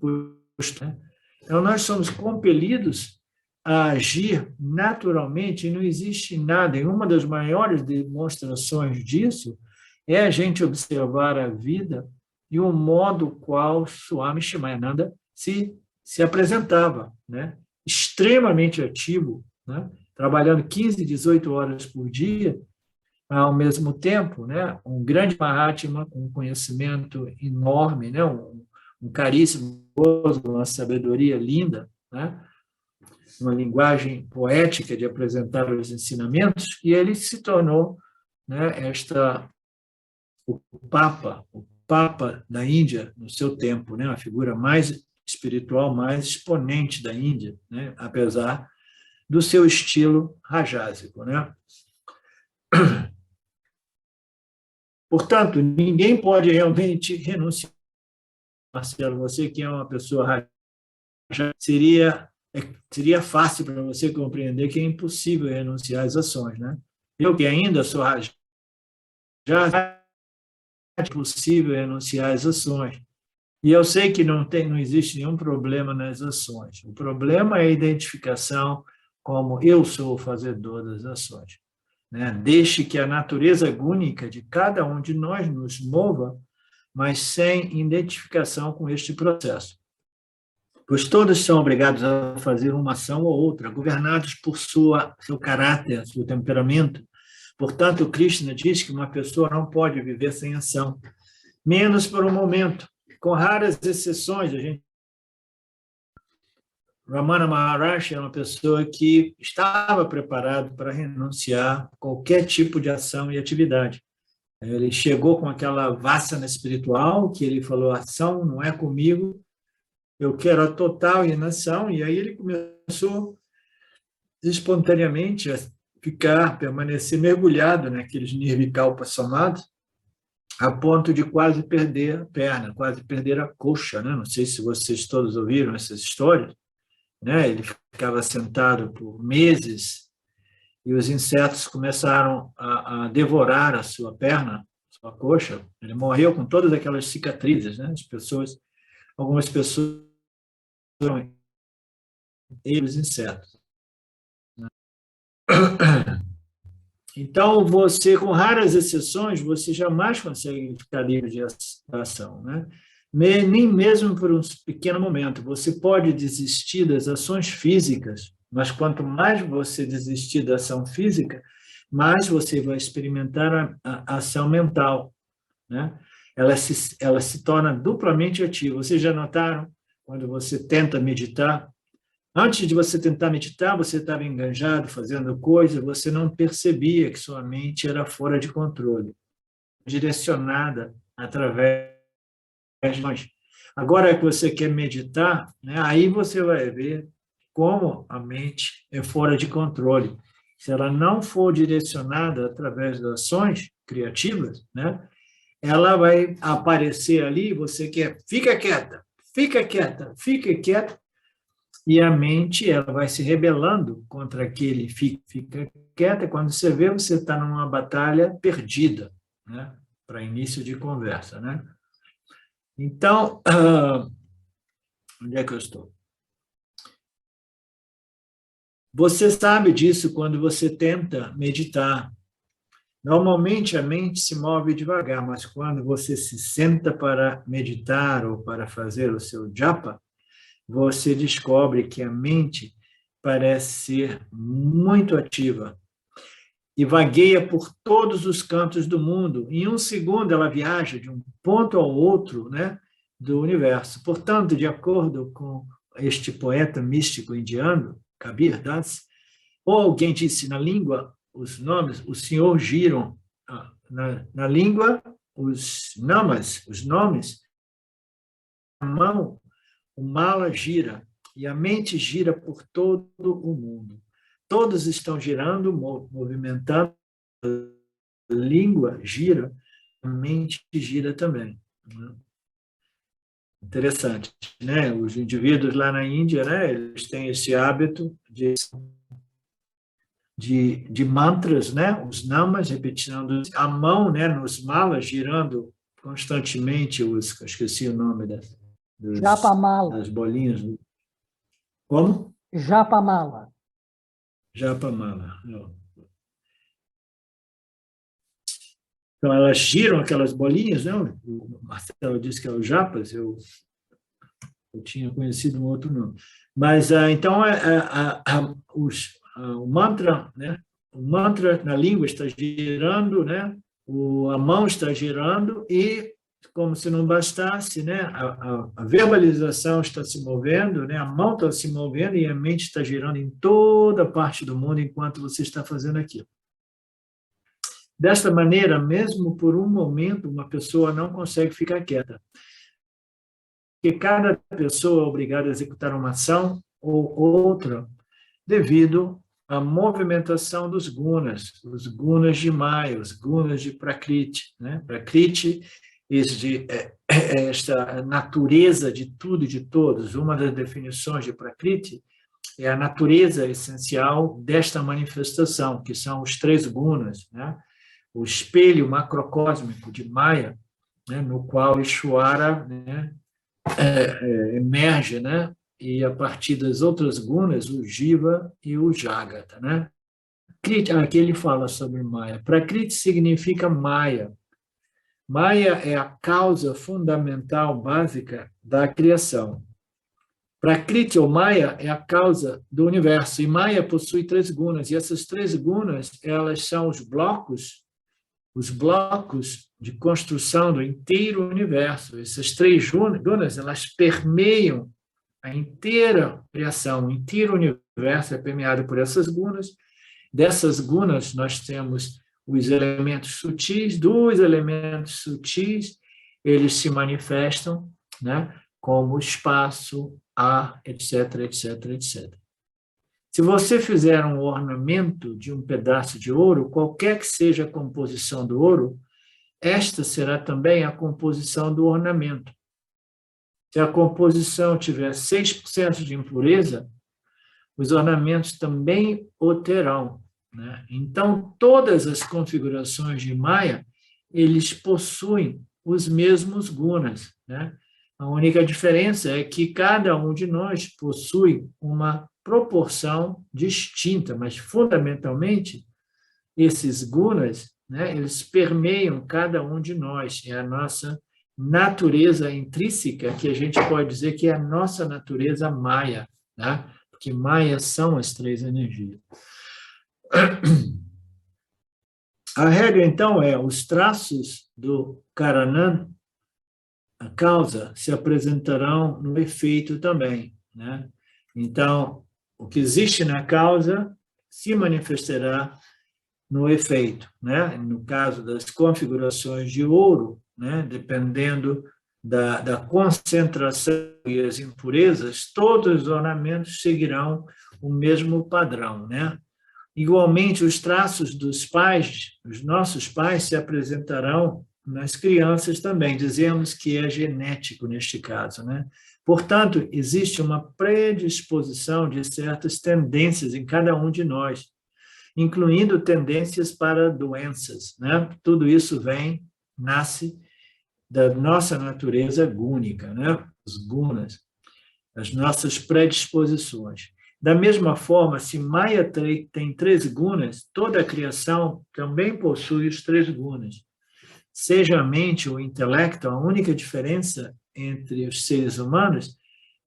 Então, nós somos compelidos a agir naturalmente e não existe nada. E uma das maiores demonstrações disso é a gente observar a vida e o modo qual Swami Shimayananda se apresentava, né? Extremamente ativo, né? Trabalhando 15, 18 horas por dia, ao mesmo tempo, né? Um grande Mahatma, um conhecimento enorme, né? Um caríssimo, uma sabedoria linda, né? Uma linguagem poética de apresentar os ensinamentos, e ele se tornou, né, o Papa da Índia no seu tempo, né? A figura mais espiritual, mais exponente da Índia, né? Apesar do seu estilo rajásico, né? Portanto, ninguém pode realmente renunciar. Marcelo, você que é uma pessoa rajásica, seria fácil para você compreender que é impossível renunciar às ações, né? Eu que ainda sou rajásico, é possível renunciar às ações. E eu sei que não existe nenhum problema nas ações. O problema é a identificação como eu sou o fazedor das ações, né? Deixe que a natureza única de cada um de nós nos mova, mas sem identificação com este processo. Pois todos são obrigados a fazer uma ação ou outra, governados por seu caráter, seu temperamento. Portanto, Krishna diz que uma pessoa não pode viver sem ação, menos por um momento. Com raras exceções, Ramana Maharshi é uma pessoa que estava preparado para renunciar a qualquer tipo de ação e atividade. Ele chegou com aquela vassana espiritual, que ele falou, ação não é comigo, eu quero a total inação, e aí ele começou espontaneamente a permanecer mergulhado naqueles nirvikalpa somados, a ponto de quase perder a perna, quase perder a coxa, né? Não sei se vocês todos ouviram essas histórias, né? Ele ficava sentado por meses e os insetos começaram a devorar a sua perna, sua coxa. Ele morreu com todas aquelas cicatrizes, né? Algumas pessoas e os insetos. Então, você, com raras exceções, você jamais consegue ficar livre de ação, né? nem mesmo por um pequeno momento. Você pode desistir das ações físicas, mas quanto mais você desistir da ação física, mais você vai experimentar a ação mental, né? Ela se torna duplamente ativa. Vocês já notaram, quando você tenta meditar, antes de você tentar meditar, você estava enganjado, fazendo coisa, você não percebia que sua mente era fora de controle, direcionada através de nós. Agora que você quer meditar, né, aí você vai ver como a mente é fora de controle. Se ela não for direcionada através das ações criativas, né, ela vai aparecer ali, você quer, fica quieta, fica quieta, fica quieta, e a mente ela vai se rebelando contra aquele fica quieta, quando você vê, você está numa batalha perdida, né, para início de conversa, né? Então, onde é que eu estou? Você sabe disso quando você tenta meditar. Normalmente a mente se move devagar, mas quando você se senta para meditar ou para fazer o seu japa, você descobre que a mente parece ser muito ativa e vagueia por todos os cantos do mundo. Em um segundo, ela viaja de um ponto ao outro, né, do universo. Portanto, de acordo com este poeta místico indiano, Kabir Das, ou alguém disse na língua, os nomes, o senhor giram, na língua, os namas, os nomes, a mão, o mala gira, e a mente gira por todo o mundo. Todos estão girando, movimentando, a língua gira, a mente gira também. Interessante, né? Os indivíduos lá na Índia, né, eles têm esse hábito de mantras, né? Os namas, repetindo a mão, né, nos malas, girando constantemente os, esqueci o nome das bolinhas. Como? Japamala. Japamala. Então, elas giram aquelas bolinhas, né? O Marcelo disse que é o japas, eu tinha conhecido um outro nome. Mas, então, o mantra, né? O mantra na língua está girando, né? A mão está girando e, como se não bastasse, né? A verbalização está se movendo, né? A mão está se movendo e a mente está girando em toda parte do mundo enquanto você está fazendo aquilo. Desta maneira, mesmo por um momento, uma pessoa não consegue ficar quieta. Porque cada pessoa é obrigada a executar uma ação ou outra devido à movimentação dos gunas, os gunas de Maya, os gunas de Prakriti, né? Prakriti, esta natureza de tudo e de todos. Uma das definições de Prakriti é a natureza essencial desta manifestação, que são os 3 gunas, né? O espelho macrocósmico de Maya, né, no qual Ishvara, né, emerge, né, e a partir das outras gunas, o Jiva e o Jagata. Né? Aqui ele fala sobre Maya. Prakriti significa Maya. Maya é a causa fundamental, básica da criação. Prakriti ou Maya é a causa do universo. E Maya possui 3 gunas. E essas 3 gunas, elas são os blocos de construção do inteiro universo. Essas 3 gunas, elas permeiam a inteira criação, o inteiro universo é permeado por essas gunas. Dessas gunas, nós temos os elementos sutis. Dos elementos sutis, eles se manifestam, né, como espaço, ar, etc, etc, etc. Se você fizer um ornamento de um pedaço de ouro, qualquer que seja a composição do ouro, esta será também a composição do ornamento. Se a composição tiver 6% de impureza, os ornamentos também o terão. Né? Então, todas as configurações de Maya, eles possuem os mesmos gunas. Né? A única diferença é que cada um de nós possui uma proporção distinta, mas fundamentalmente esses gunas, né, eles permeiam cada um de nós, é a nossa natureza intrínseca, que a gente pode dizer que é a nossa natureza maia, né? Porque maia são as três energias. A regra, então, é os traços do Karanam, a causa, se apresentarão no efeito também, né? Então, o que existe na causa se manifestará no efeito, né? No caso das configurações de ouro, né? Dependendo da concentração e as impurezas, todos os ornamentos seguirão o mesmo padrão, né? Igualmente, os traços dos pais, os nossos pais, se apresentarão nas crianças também. Dizemos que é genético neste caso, né? Portanto, existe uma predisposição de certas tendências em cada um de nós, incluindo tendências para doenças, né? Tudo isso nasce da nossa natureza gúnica, né? Os gunas, as nossas predisposições. Da mesma forma, se Maya tem 3 gunas, toda a criação também possui os 3 gunas. Seja a mente ou o intelecto, a única diferença entre os seres humanos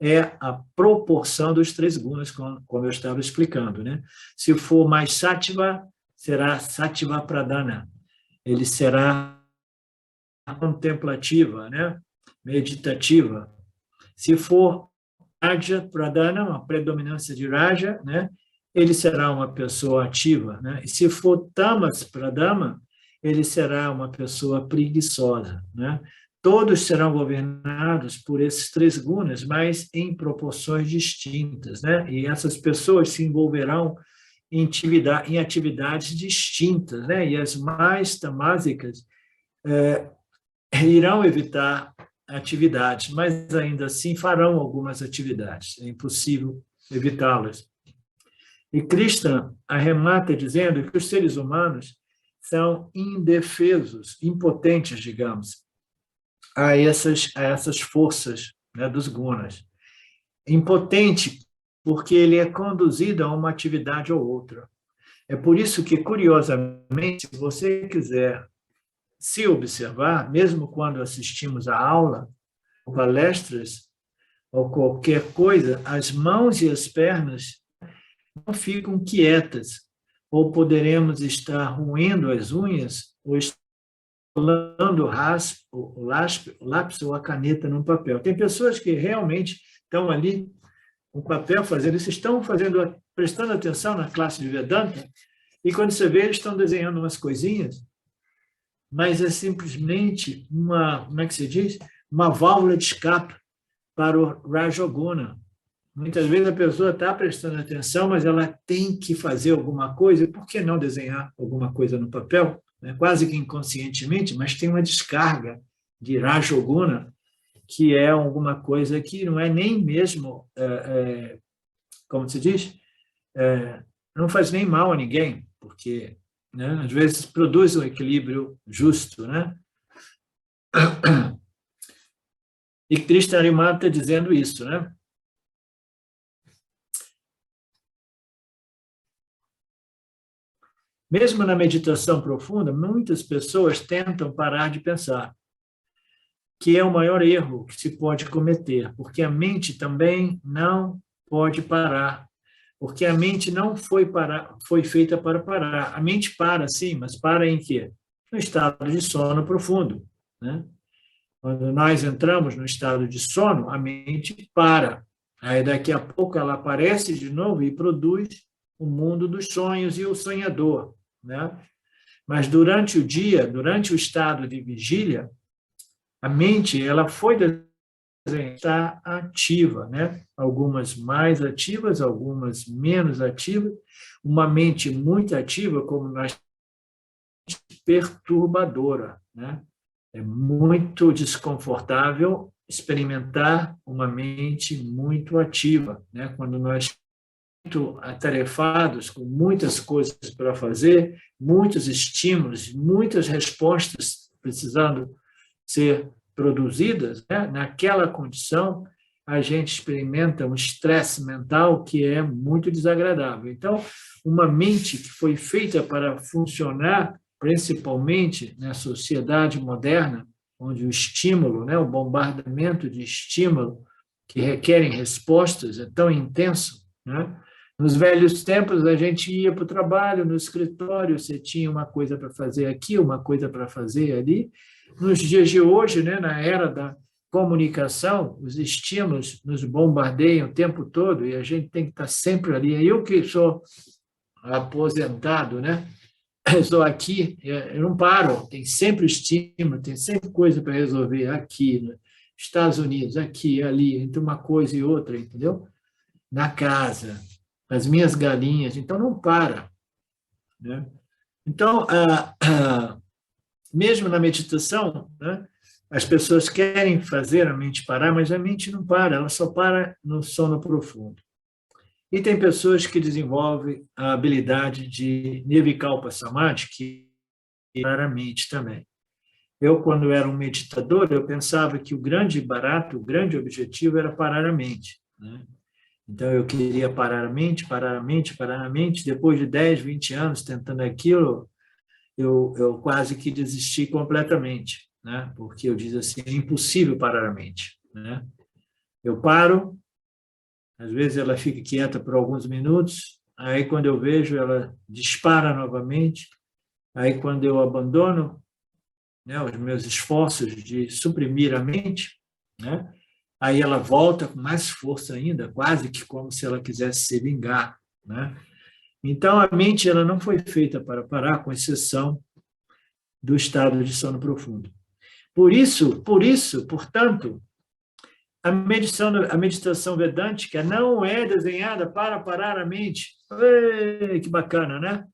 é a proporção dos 3 gunas, como eu estava explicando, né? Se for mais sattva, será sattva pradana. Ele será contemplativa, né? Meditativa. Se for Raja Pradana, uma predominância de Raja, né? Ele será uma pessoa ativa, né? E se for Tamas Pradama, ele será uma pessoa preguiçosa, né? Todos serão governados por esses 3 gunas, mas em proporções distintas, né? E essas pessoas se envolverão em atividades distintas, né? E as mais tamásicas irão evitar atividades, mas ainda assim farão algumas atividades, é impossível evitá-las. E Krishna arremata dizendo que os seres humanos são indefesos, impotentes, digamos, a essas forças, né, dos gunas. Impotente porque ele é conduzido a uma atividade ou outra. É por isso que, curiosamente, se você quiser se observar, mesmo quando assistimos a aula, ou palestras, ou qualquer coisa, as mãos e as pernas não ficam quietas, ou poderemos estar roendo as unhas, ou esfolando o lápis ou a caneta num papel. Tem pessoas que realmente estão ali com o papel fazendo isso, prestando atenção na classe de Vedanta, e quando você vê, eles estão desenhando umas coisinhas, mas é simplesmente como é que se diz? Uma válvula de escape para o Rajoguna. Muitas vezes a pessoa está prestando atenção, mas ela tem que fazer alguma coisa, e por que não desenhar alguma coisa no papel? Quase que inconscientemente, mas tem uma descarga de Rajoguna, que é alguma coisa que não é nem mesmo, como se diz, não faz nem mal a ninguém, porque, né, às vezes produz um equilíbrio justo, né? E Krishna Arjuna está dizendo isso, né? Mesmo na meditação profunda, muitas pessoas tentam parar de pensar, que é o maior erro que se pode cometer, porque a mente também não pode parar, porque a mente não foi feita para parar. A mente para, sim, mas para em quê? No estado de sono profundo, né? Quando nós entramos no estado de sono, a mente para. Aí daqui a pouco ela aparece de novo e produz o mundo dos sonhos e o sonhador, né? Mas durante o dia, durante o estado de vigília, a mente ela foi está ativa, né? Algumas mais ativas, algumas menos ativas. Uma mente muito ativa, como nós perturbadora, né? É muito desconfortável experimentar uma mente muito ativa, né? Quando nós muito atarefados, com muitas coisas para fazer, muitos estímulos, muitas respostas precisando ser produzidas, né? Naquela condição, a gente experimenta um estresse mental que é muito desagradável. Então, uma mente que foi feita para funcionar, principalmente na sociedade moderna, onde o estímulo, né, o bombardeamento de estímulo que requerem respostas é tão intenso, né? Nos velhos tempos, a gente ia para o trabalho, no escritório, você tinha uma coisa para fazer aqui, uma coisa para fazer ali. Nos dias de hoje, né, na era da comunicação, os estímulos nos bombardeiam o tempo todo e a gente tem que estar sempre ali. Eu que sou aposentado, né? Eu estou aqui, eu não paro, tem sempre estímulo, tem sempre coisa para resolver aqui, nos Estados Unidos, aqui, ali, entre uma coisa e outra, entendeu? Na casa, as minhas galinhas, então não para, né? Então, mesmo na meditação, né, as pessoas querem fazer a mente parar, mas a mente não para, ela só para no sono profundo. E tem pessoas que desenvolvem a habilidade de Nirvikalpa Samadhi, que para a mente também. Eu, quando era um meditador, eu pensava que o grande barato, o grande objetivo era parar a mente, né? Então, eu queria parar a mente, parar a mente, parar a mente. Depois de 10, 20 anos tentando aquilo, eu quase que desisti completamente, né? Porque eu disse assim, é impossível parar a mente, né? Eu paro, às vezes ela fica quieta por alguns minutos, aí quando eu vejo ela dispara novamente, aí quando eu abandono, né, os meus esforços de suprimir a mente, né, aí ela volta com mais força ainda, quase que como se ela quisesse se vingar, né? Então a mente ela não foi feita para parar, com exceção do estado de sono profundo. Por isso, portanto, a meditação vedântica não é desenhada para parar a mente. Ei, que bacana, né?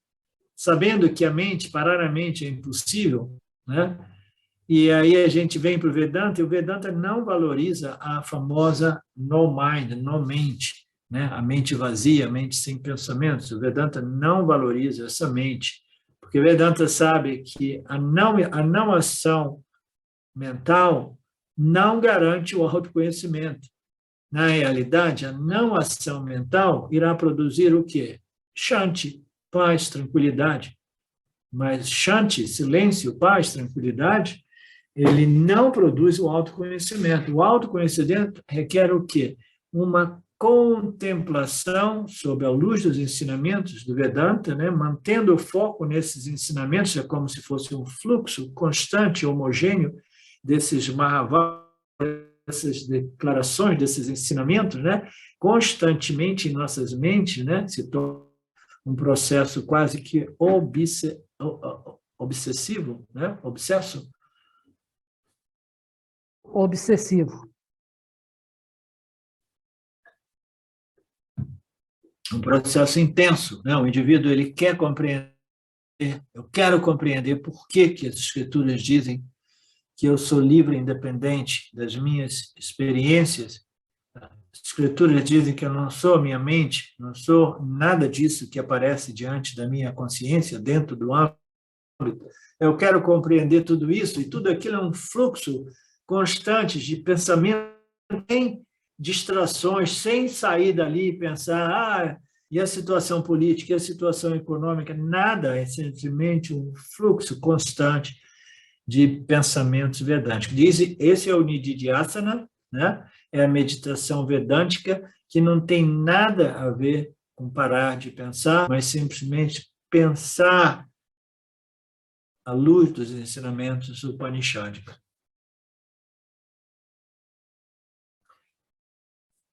Sabendo que a mente, parar a mente é impossível, né? E aí a gente vem para o Vedanta, e o Vedanta não valoriza a famosa no mind, no mente, né? A mente vazia, a mente sem pensamentos. O Vedanta não valoriza essa mente, porque o Vedanta sabe que a não ação mental não garante o autoconhecimento. Na realidade, a não ação mental irá produzir o quê? Shanti, paz, tranquilidade. Mas Shanti, silêncio, paz, tranquilidade, ele não produz o autoconhecimento. O autoconhecimento requer o quê? Uma contemplação sob a luz dos ensinamentos do Vedanta, né? Mantendo o foco nesses ensinamentos, é como se fosse um fluxo constante, homogêneo, desses Mahavakas, dessas declarações, desses ensinamentos, né? Constantemente em nossas mentes, né? Se torna um processo quase que obsessivo, né? Obsesso. Obsessivo. Um processo intenso, né? O indivíduo ele quer compreender, eu quero compreender por que as escrituras dizem que eu sou livre e independente das minhas experiências. As escrituras dizem que eu não sou minha mente, não sou nada disso que aparece diante da minha consciência, dentro do âmbito. Eu quero compreender tudo isso, e tudo aquilo é um fluxo constante de pensamento, sem distrações, sem sair dali e pensar, e a situação política, e a situação econômica, nada, é simplesmente um fluxo constante de pensamentos vedânticos. Esse é o Nididhyasana, né? É a meditação vedântica, que não tem nada a ver com parar de pensar, mas simplesmente pensar à luz dos ensinamentos upanishádicos.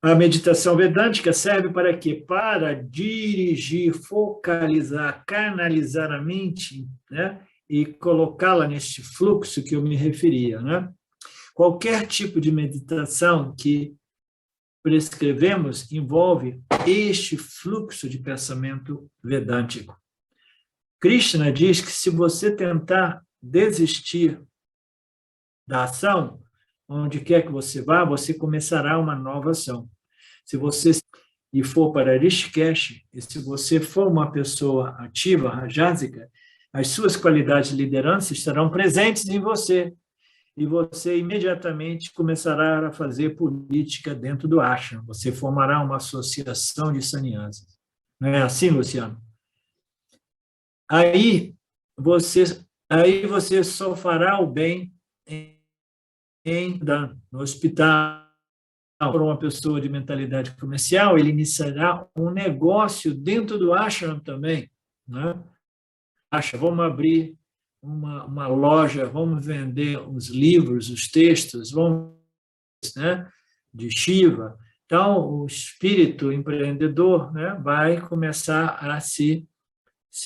A meditação vedântica serve para quê? Para dirigir, focalizar, canalizar a mente, né? E colocá-la neste fluxo que eu me referia, né? Qualquer tipo de meditação que prescrevemos envolve este fluxo de pensamento vedântico. Krishna diz que se você tentar desistir da ação, onde quer que você vá, você começará uma nova ação. Se você for para Rishikesh, e se você for uma pessoa ativa, rajásica, as suas qualidades de liderança estarão presentes em você, e você imediatamente começará a fazer política dentro do ashram. Você formará uma associação de sannyasas. Não é assim, Luciano? Aí você só fará o bem no hospital, por uma pessoa de mentalidade comercial, ele iniciará um negócio dentro do ashram também, né? Vamos abrir uma loja, vamos vender os livros, os textos, vamos, né, de Shiva. Então, o espírito empreendedor, né, vai começar a se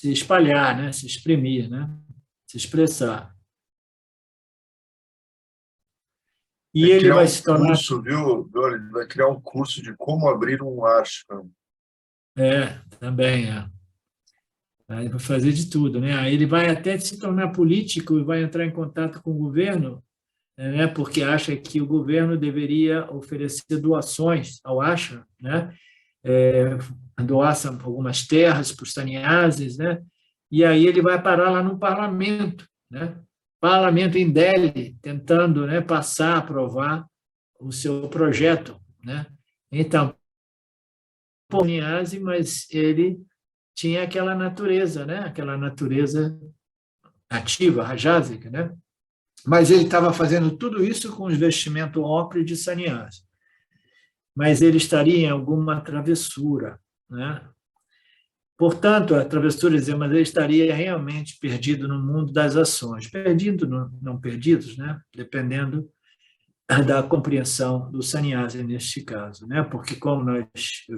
espalhar, né, se exprimir, né, se expressar. E ele vai se tornar... curso, viu? Ele vai criar um curso de como abrir um ashram. Também é. Aí vai fazer de tudo, né? Aí ele vai até se tornar político e vai entrar em contato com o governo, né? Porque acha que o governo deveria oferecer doações ao ashram, né? Doar algumas terras para os sannyasis, né? E aí ele vai parar lá no parlamento, né? Parlamento em Delhi, tentando, né, passar, aprovar o seu projeto, né? Então, sannyasi, mas ele tinha aquela natureza, né? Aquela natureza ativa, rajásica, né? Mas ele estava fazendo tudo isso com os vestimentos ocre de sannyasi. Mas ele estaria em alguma travessura, né? Portanto, a travessura dizia, mas ele estaria realmente perdido no mundo das ações. Perdido, não perdidos, né? Dependendo da compreensão do sannyasi neste caso, né? Porque, como eu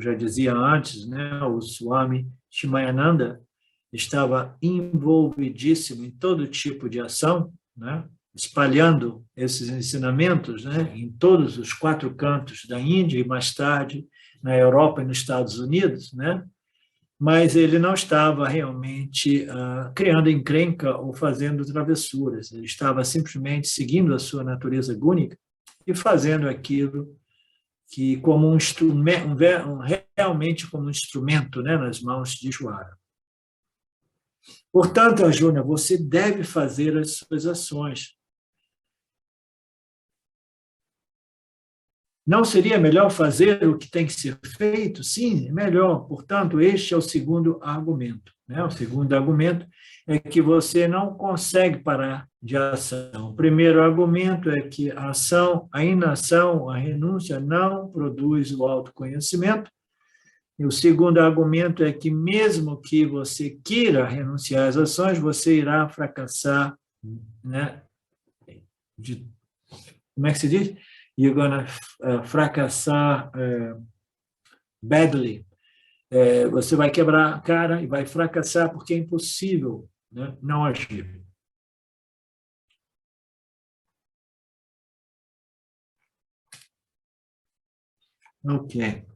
já dizia antes, né, o Swami Shimayananda estava envolvidíssimo em todo tipo de ação, né, espalhando esses ensinamentos, né, em todos os 4 cantos da Índia e mais tarde na Europa e nos Estados Unidos, né? Mas ele não estava realmente criando encrenca ou fazendo travessuras, ele estava simplesmente seguindo a sua natureza gúnica e fazendo aquilo que como um instrumento, realmente como um instrumento, né, nas mãos de Ishvara. Portanto, Arjuna, você deve fazer as suas ações. Não seria melhor fazer o que tem que ser feito? Sim, é melhor. Portanto, este é o segundo argumento, né? O segundo argumento é que você não consegue parar de ação. O primeiro argumento é que a ação, a inação, a renúncia não produz o autoconhecimento. E o segundo argumento é que mesmo que você queira renunciar às ações, você irá fracassar, né? Como é que se diz? You're gonna fracassar badly. Você vai quebrar a cara e vai fracassar porque é impossível, né, não agir. Ok.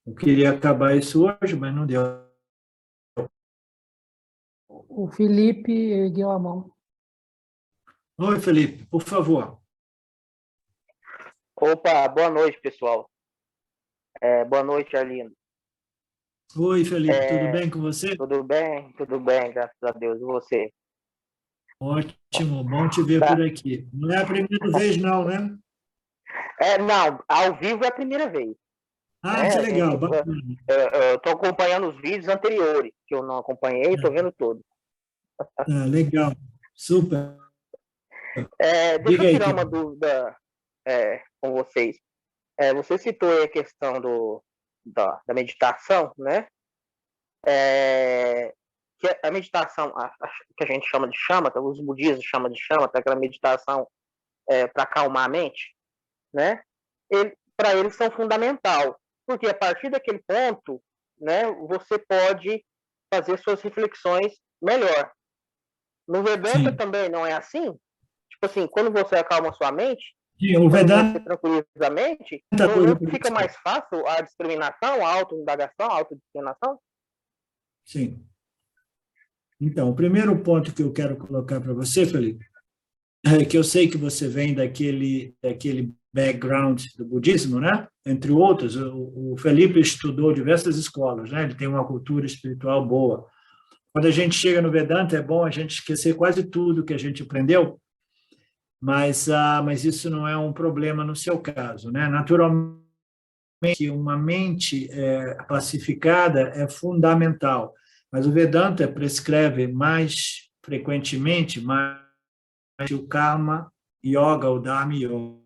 Eu queria acabar isso hoje, mas não deu. O Felipe ergueu a mão. Oi, Felipe, por favor. Opa, boa noite, pessoal. Boa noite, Arlindo. Oi, Felipe, tudo bem com você? Tudo bem, graças a Deus. E você? Ótimo, bom te ver por aqui. Não é a primeira vez, não, né? Não, ao vivo é a primeira vez. Que legal, bacana. Eu estou acompanhando os vídeos anteriores, que eu não acompanhei, estou vendo todos. Legal, super. Deixa eu tirar uma dúvida com vocês. Você citou aí a questão da meditação, né? Que a meditação, que a gente chama de shamatha, os budistas chamam de shamatha, aquela meditação para acalmar a mente, né? Para eles são fundamental, porque a partir daquele ponto, né, você pode fazer suas reflexões melhor. No Vedanta também não é assim? Tipo assim, quando você acalma sua mente, o Vedanta, você tranquiliza a mente, não fica mais fácil a discriminação, a autoindagação, a autodiscriminação? Sim. Então, o primeiro ponto que eu quero colocar para você, Felipe, é que eu sei que você vem daquele background do budismo, né? Entre outros, o Felipe estudou diversas escolas, né? Ele tem uma cultura espiritual boa. Quando a gente chega no Vedanta, é bom a gente esquecer quase tudo que a gente aprendeu, mas isso não é um problema no seu caso, né? Naturalmente, uma mente pacificada é fundamental, mas o Vedanta prescreve mais frequentemente mais o karma yoga, o Dharma Yoga.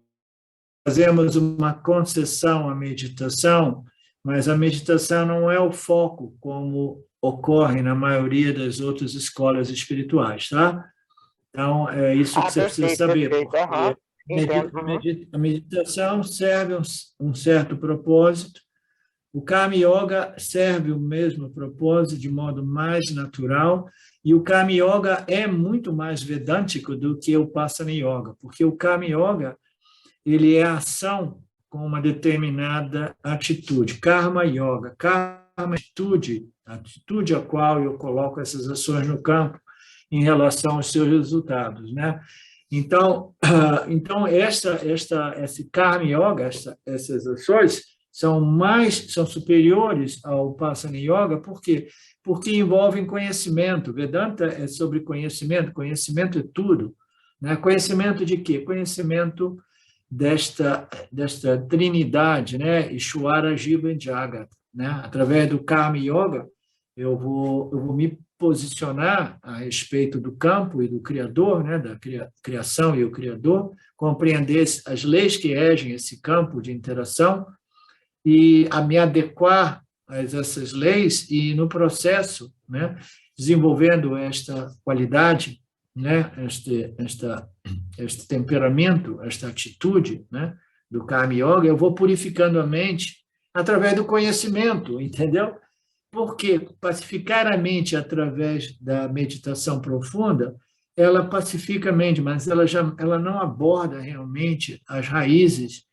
Fazemos uma concessão à meditação, mas a meditação não é o foco, como ocorre na maioria das outras escolas espirituais, tá? Então, é isso que você precisa saber, perfeito. porque a meditação serve um certo propósito, o Karma Yoga serve o mesmo propósito de modo mais natural, e o Karma Yoga é muito mais vedântico do que o Upasana Yoga, porque o Karma Yoga ele é ação com uma determinada atitude. Karma Yoga, karma atitude a qual eu coloco essas ações no campo em relação aos seus resultados, né? Então esse Karma Yoga, essas ações são superiores ao Upasana Yoga, por quê? Porque envolvem conhecimento. Vedanta é sobre conhecimento, conhecimento é tudo, né? Conhecimento de quê? Conhecimento desta trinidade, né? Ishvara, Jiva e Jagat, né? Através do Karma Yoga, eu vou me posicionar a respeito do campo e do Criador, né? Da criação e o Criador, compreender as leis que regem esse campo de interação e a me adequar a essas leis e, no processo, né? Desenvolvendo esta qualidade, né? Este temperamento, esta atitude, né? Do Karma Yoga, eu vou purificando a mente através do conhecimento, entendeu? Porque pacificar a mente através da meditação profunda, ela pacifica a mente, mas ela não aborda realmente as raízes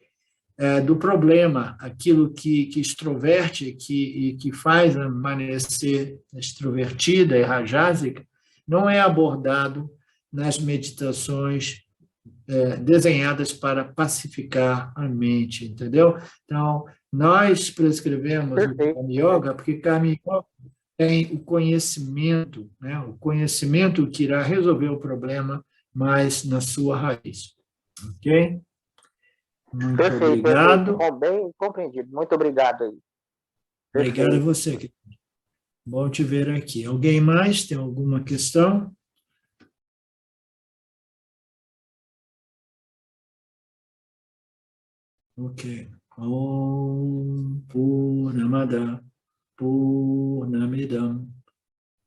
do problema, aquilo que extroverte, que faz permanecer extrovertida e rajásica, não é abordado nas meditações desenhadas para pacificar a mente, entendeu? Então, nós prescrevemos o Karma Yoga porque Karma Yoga tem o conhecimento, né? O conhecimento que irá resolver o problema, mas na sua raiz. Ok? Muito obrigado. Bem compreendido. Muito obrigado aí. Obrigado a você, querido. Bom te ver aqui. Alguém mais tem alguma questão? Ok. Om Purnamada Purnamidam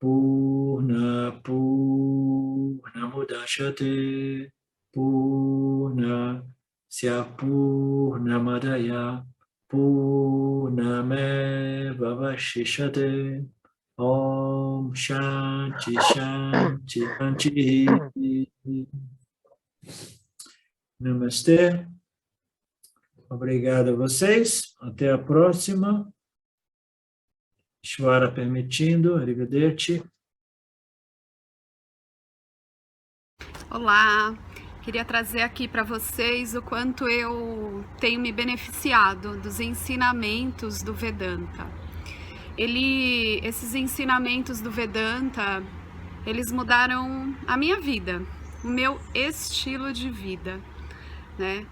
Purnamudachyate Purnasya Purnamadaya Purnameva Vashishyate Om Shanti Shanti Shanti. Namastê. Obrigado a vocês. Até a próxima. Ishvara permitindo. Arrivederci. Olá. Queria trazer aqui para vocês o quanto eu tenho me beneficiado dos ensinamentos do Vedanta. Esses ensinamentos do Vedanta, eles mudaram a minha vida, o meu estilo de vida, né?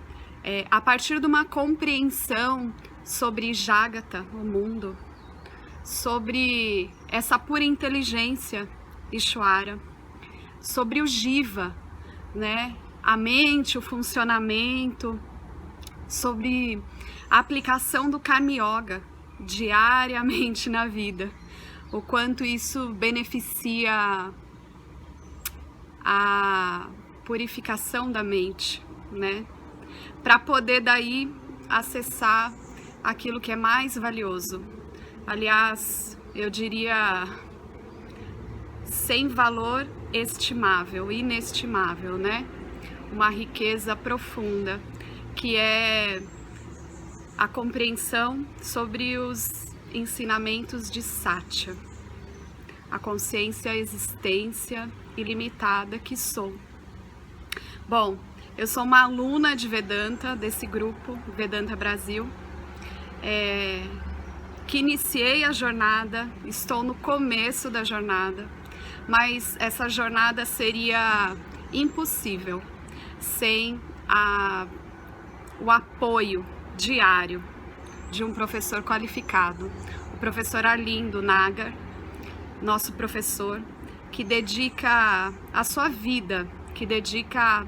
A partir de uma compreensão sobre Jagata, o mundo, sobre essa pura inteligência, Ishvara, sobre o Jiva, né? A mente, o funcionamento, sobre a aplicação do Karma Yoga diariamente na vida, o quanto isso beneficia a purificação da mente, né? Para poder daí acessar aquilo que é mais valioso. Aliás, eu diria sem valor estimável, inestimável, né? Uma riqueza profunda, que é a compreensão sobre os ensinamentos de Satya, a consciência, a existência ilimitada que sou. Bom, eu sou uma aluna de Vedanta, desse grupo Vedanta Brasil, que iniciei a jornada, estou no começo da jornada, mas essa jornada seria impossível sem o apoio diário de um professor qualificado, o professor Arlindo Nagar, nosso professor, que dedica a sua vida, que dedica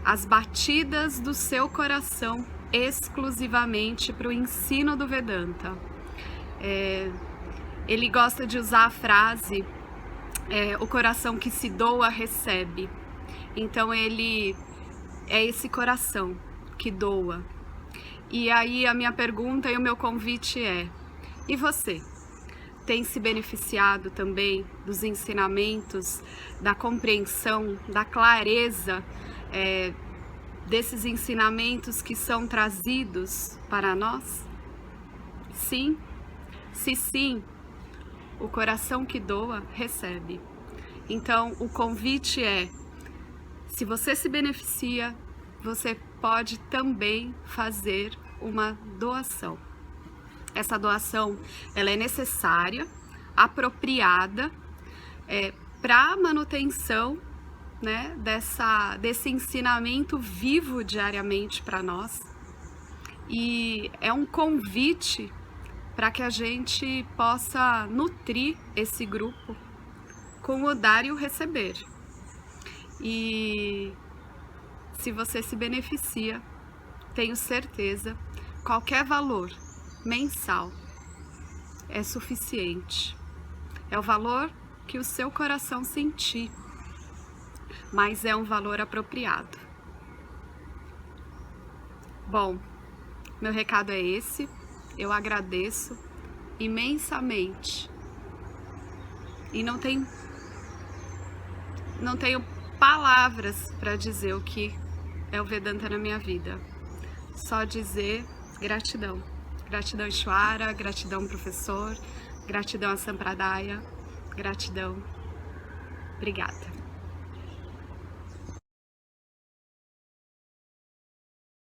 as batidas do seu coração exclusivamente para o ensino do Vedanta. Ele gosta de usar a frase, o coração que se doa recebe. Então ele é esse coração que doa. E aí a minha pergunta e o meu convite é: e você? Tem se beneficiado também dos ensinamentos, da compreensão, da clareza desses ensinamentos que são trazidos para nós? Sim? Se sim, o coração que doa recebe. Então o convite é: se você se beneficia, você pode também fazer uma doação. Essa doação, ela é necessária, apropriada, para a manutenção, né, desse ensinamento vivo diariamente para nós. E é um convite para que a gente possa nutrir esse grupo com o dar e o receber. E se você se beneficia, tenho certeza, qualquer valor mensal é suficiente. É o valor que o seu coração sentir, mas é um valor apropriado. Bom, meu recado é esse. Eu agradeço imensamente e não tenho palavras para dizer o que é o Vedanta na minha vida. Só dizer gratidão. Gratidão, Ishwara, gratidão, professor, gratidão a Sampradaya, gratidão. Obrigada.